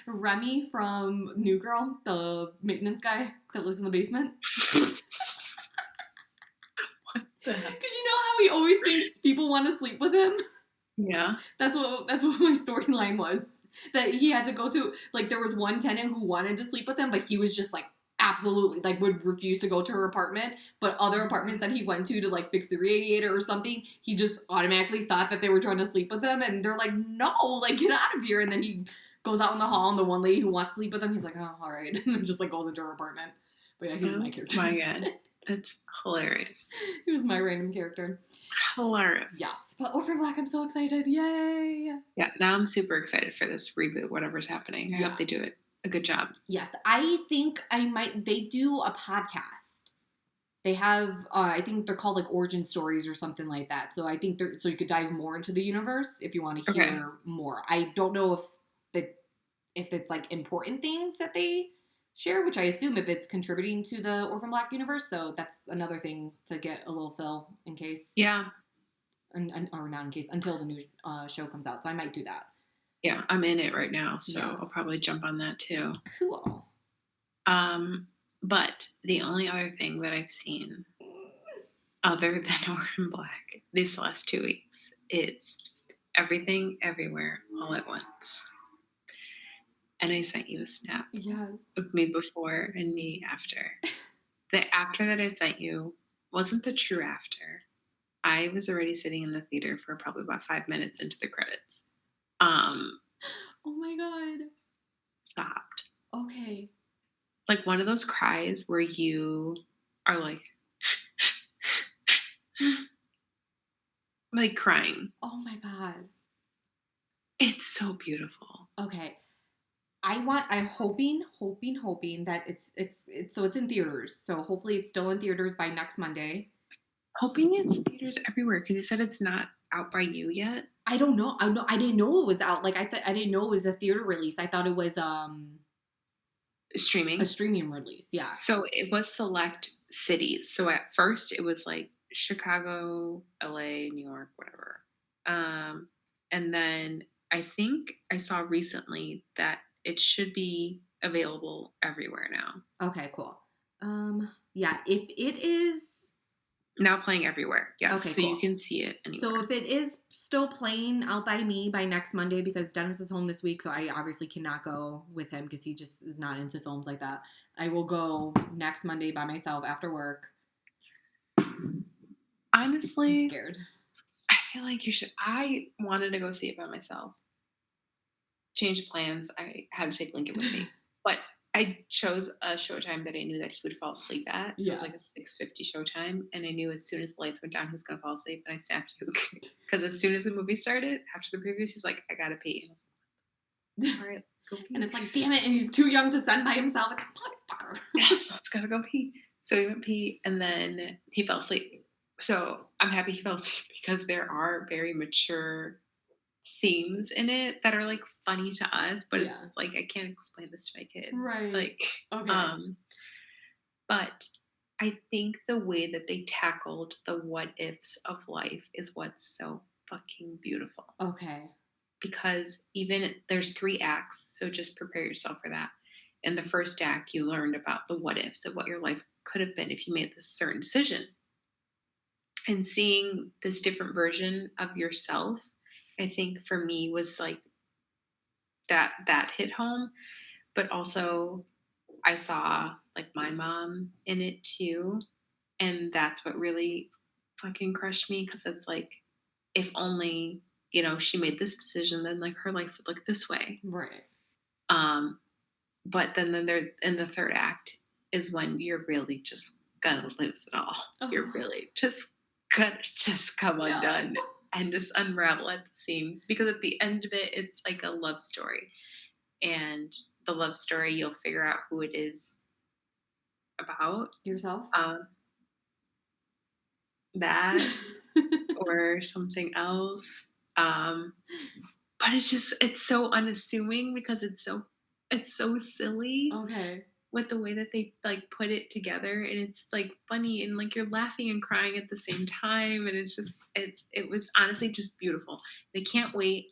Remy from New Girl, the maintenance guy that lives in the basement. Because you know how he always thinks people want to sleep with him? Yeah. That's what my storyline was. That he had to go to, like, there was one tenant who wanted to sleep with him, but he was just like absolutely like would refuse to go to her apartment. But other apartments that he went to like fix the radiator or something, he just automatically thought that they were trying to sleep with him, and they're like, no, like get out of here. And then he goes out in the hall, and the one lady who wants to sleep with him, he's like, oh, all right, and then just like goes into her apartment. But yeah, he was my character. My God, that's hilarious. He was my random character. Hilarious. Yes, but Orphan Black, I'm so excited! Yay! Yeah, now I'm super excited for this reboot, whatever's happening. I hope they do it a good job. Yes, I think I might. They do a podcast. They have, I think they're called like origin stories or something like that. So I think so you could dive more into the universe if you want to hear more. I don't know if it's like important things that they share, which I assume if it's contributing to the Orphan Black universe. So that's another thing to get a little fill in case. Yeah. Or not in case, until the new show comes out. So I might do that. Yeah, I'm in it right now, so I'll probably jump on that too. Cool. But the only other thing that I've seen other than Orphan Black these last 2 weeks is Everything Everywhere All at Once. And I sent you a snap of me before and me after. The after that I sent you wasn't the true after. I was already sitting in the theater for probably about 5 minutes into the credits. Oh my God. Stopped. Okay. Like one of those cries where you are like, like crying. Oh my God. It's so beautiful. Okay. I'm hoping that it's in theaters. So hopefully it's still in theaters by next Monday. Hoping it's theaters everywhere because you said it's not out by you yet. I don't know. I didn't know it was out. Like I didn't know it was a theater release. I thought it was streaming. A streaming release. Yeah. So it was select cities. So at first it was like Chicago, LA, New York, whatever. And then I think I saw recently that it should be available everywhere now. Okay, cool. Yeah, if it is now playing everywhere. Yes. Okay, so cool. You can see it anywhere. So if it is still playing out by me by next Monday, because Dennis is home this week, so I obviously cannot go with him because he just is not into films like that. I will go next Monday by myself after work. Honestly, I'm scared. I feel like you should. I wanted to go see it by myself. Change of plans. I had to take Lincoln with me. But I chose a showtime that I knew that he would fall asleep at. So it was like a 6:50 showtime. And I knew as soon as the lights went down, he was going to fall asleep. And I snapped you. Because as soon as the movie started, after the previews, he's like, I got to pee. And I was like, all right, go pee. And it's like, damn it. And he's too young to send by himself. It's like, motherfucker. Yes, let's gotta go pee. So he went pee. And then he fell asleep. So I'm happy he fell asleep because there are very mature themes in it that are like funny to us, but it's just like I can't explain this to my kid. Right. Like okay. But I think the way that they tackled the what ifs of life is what's so fucking beautiful. Okay. Because even there's 3 acts, so just prepare yourself for that. In the first act, you learned about the what ifs of what your life could have been if you made this certain decision. And seeing this different version of yourself, I think for me was like that hit home, but also I saw like my mom in it too. And that's what really fucking crushed me because it's like, if only, she made this decision, then like her life would look this way. Right. Um, but then there in the third act is when you're really just gonna lose it all. You're Oh, really just gonna just come no. undone and just unravel at the seams because at the end of it, it's like a love story. And the love story, you'll figure out who it is about. Yourself? Um, that or something else. Um, but it's so unassuming because it's so silly Okay. with the way that they like put it together, and it's like funny and like you're laughing and crying at the same time, and it was honestly just beautiful. I can't wait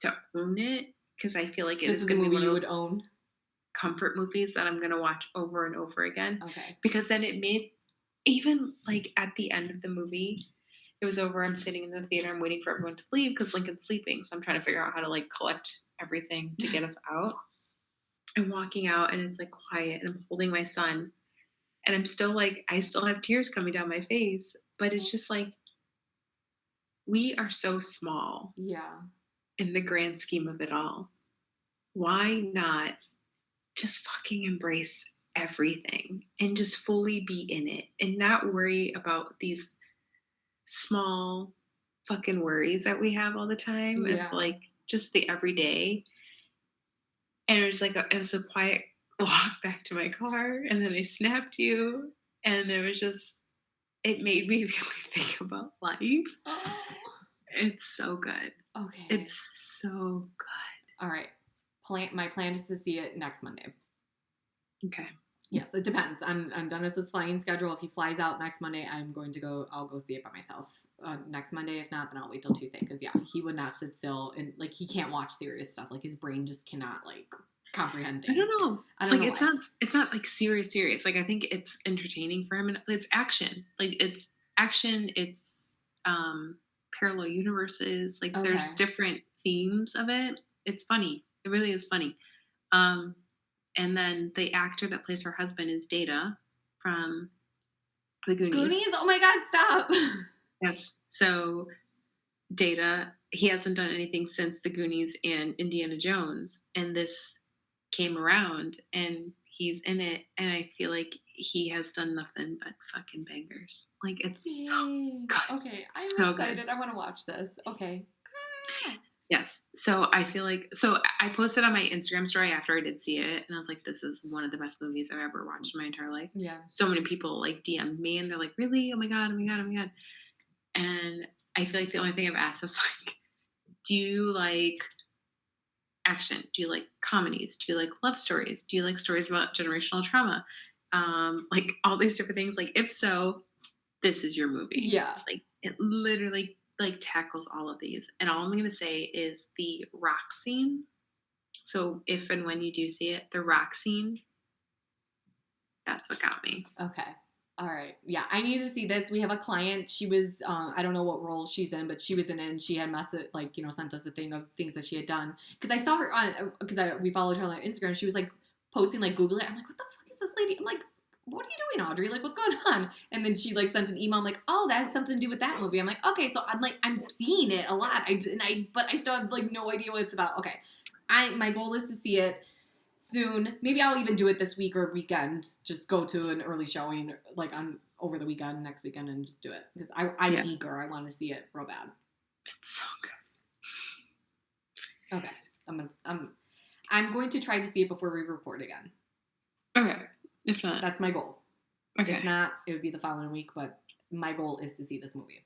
to own it because I feel like it This is is a going to be movie one of you those would own? comfort movies that I'm going to watch over and over again Okay. because then it made even like at the end of the movie it was over. I'm sitting in the theater. I'm waiting for everyone to leave because Lincoln's sleeping. So I'm trying to figure out how to like collect everything to get us out. I'm walking out and it's like quiet and I'm holding my son and I'm still like, I still have tears coming down my face. But it's just like, we are so small Yeah. in the grand scheme of it all. Why not just fucking embrace everything and just fully be in it and not worry about these small fucking worries that we have all the time of Yeah. like just the everyday. And it was a quiet walk back to my car, and then I snapped you, and it made me really think about life. Oh. It's so good. Okay. It's so good. All right. My plan is to see it next Monday. Okay. Yes, it depends on Dennis's flying schedule. If he flies out next Monday, I'll go see it by myself next Monday. If not, then I'll wait till Tuesday because yeah, he would not sit still and like he can't watch serious stuff. Like his brain just cannot like comprehend I things. don't know. I don't Like know why. it's not like serious. Like I think it's entertaining for him and it's action. Like it's action, it's parallel universes. Like there's Okay. different themes of it. It's funny. It really is funny. Um and then the actor that plays her husband is Data from the Goonies. Goonies? Oh my god, stop. Yes. So Data, he hasn't done anything since the Goonies and Indiana Jones, and this came around and he's in it, and I feel like he has done nothing but fucking bangers. Like it's so Dang. good. Okay, I'm So good. excited. I want to watch this. Okay. Ah. Yes. So I feel like I posted on my Instagram story after I did see it, and I was like, "This is one of the best movies I've ever watched in my entire life." Yeah. So many people like DM'd me, and they're like, "Really? Oh my god! Oh my god! Oh my god!" And I feel like the only thing I've asked is like, "Do you like action? Do you like comedies? Do you like love stories? Do you like stories about generational trauma? Like all these different things. Like, if so, this is your movie. Yeah. Like, it literally like tackles all of these. And all I'm gonna say is the rock scene. So if and when you do see it, the rock scene, that's what got me. Okay. All right. Yeah, I need to see this. We have a client. She was, I don't know what role she's in, but she was in it and she had sent us a thing of things that she had done. Because I saw her on, because we followed her on Instagram. She was like posting, like, Google it. I'm like, what the fuck is this lady? I'm like, what are you doing, Audrey? Like, what's going on? And then she like sent an email. I'm like, oh, that has something to do with that movie. I'm like, okay, so I'm seeing it a lot. But I still have like no idea what it's about. Okay, my goal is to see it soon. Maybe I'll even do it this week or weekend. Just go to an early showing, like on over the weekend, next weekend, and just do it because I'm Yeah, eager. I want to see it real bad. it's so Okay, I'm going to try to see it before we record again. good. Okay. If not, That's my goal. okay. If not, it would be the following week. But my goal is to see this movie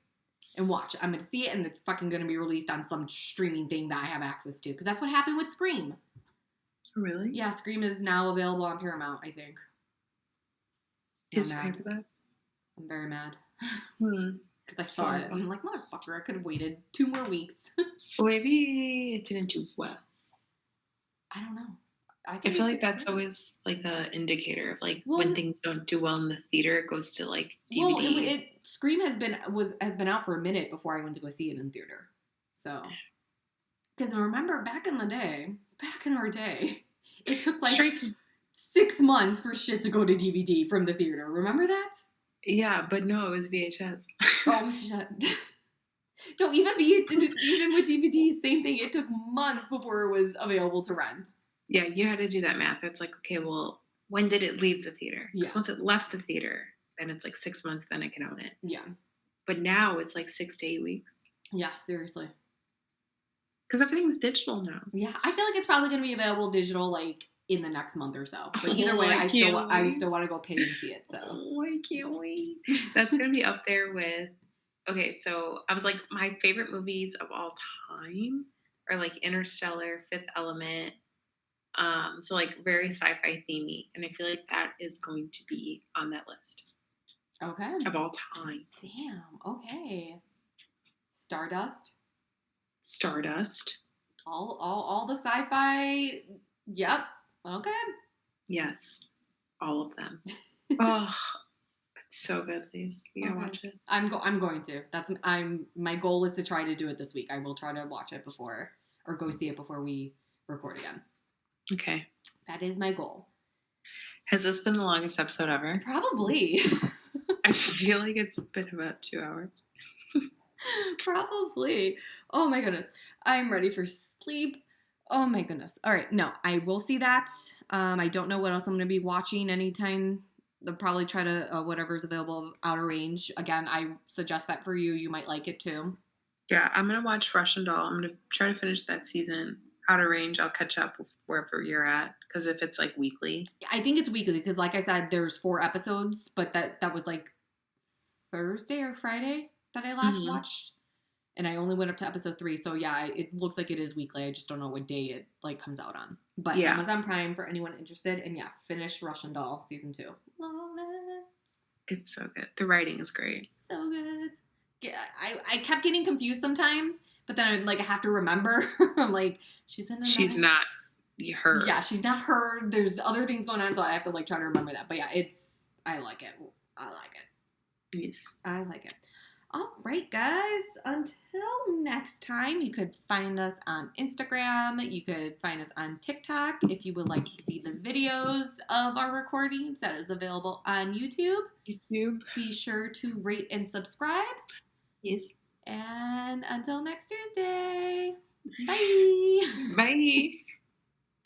and watch. I'm going to see it, and it's fucking going to be released on some streaming thing that I have access to because that's what happened with Scream. Really? Yeah, Scream is now available on Paramount, I think. Is I'm okay mad. for that? I'm very mad. Hmm. Because I saw it. I'm like, motherfucker, I could have waited 2 more weeks. Well, maybe it didn't do well. I don't know. I feel like that's always like a indicator of like Well, when things don't do well in the theater, it goes to like well, DVD. Scream has been out for a minute before I went to go see it in theater. So, because remember back in our day, it took like Straight to 6 months for shit to go to DVD from the theater. Remember that? Yeah, but no, it was VHS. Oh, shit. No, even with DVDs, same thing. It took months before it was available to rent. Yeah, you had to do that math. It's like, okay, well, when did it leave the theater? Because Yeah. once it left the theater, then it's like 6 months, then I can own it. Yeah. But now it's like 6 to 8 weeks. Yeah, seriously. Because everything's digital now. Yeah, I feel like it's probably going to be available digital like in the next month or so. But either way, I I can't still wait. want to go pay and see it. So Oh, I can't wait. That's going to be up there with. Okay, so I was like, my favorite movies of all time are like Interstellar, Fifth Element. So like very sci-fi themey, and I feel like that is going to be on that list okay, of all time. damn, okay, Stardust, Stardust, all the sci-fi. Yep, okay. yes, all of them. Oh, it's so good. Please, you gotta Okay. watch it. I'm going to. My goal is to try to do it this week. I will try to watch it before or go see it before we record again. Okay. That is my goal. Has this been the longest episode ever? Probably. I feel like it's been about 2 hours. Probably. Oh my goodness. I'm ready for sleep. Oh my goodness. All right. No, I will see that. I don't know what else I'm going to be watching anytime. I'll probably try to, whatever's available, Outer Range. Again, I suggest that for you. You might like it too. Yeah, I'm gonna watch Russian Doll. I'm gonna try to finish that season. Outer Range, I'll catch up with wherever you're at. Because if it's like weekly, I think it's weekly because, like I said, there's 4 episodes, but that was like Thursday or Friday that I last watched. And I only went up to episode 3, so yeah, it looks like it is weekly. I just don't know what day it like comes out on. But Yeah. Amazon Prime for anyone interested. And yes, finish Russian Doll season 2. Love it. It's so good. The writing is great. So good. Yeah, I kept getting confused sometimes, but then I have to remember. I'm like, she's in. She's not her. Yeah, she's not her. There's other things going on, so I have to try to remember that. But yeah, I like it. I like it. Yes. I like it. All right, guys. Until next time, you could find us on Instagram. You could find us on TikTok if you would like to see the videos of our recordings. That is available on YouTube. Be sure to rate and subscribe. Yes. And until next Tuesday, bye. Bye.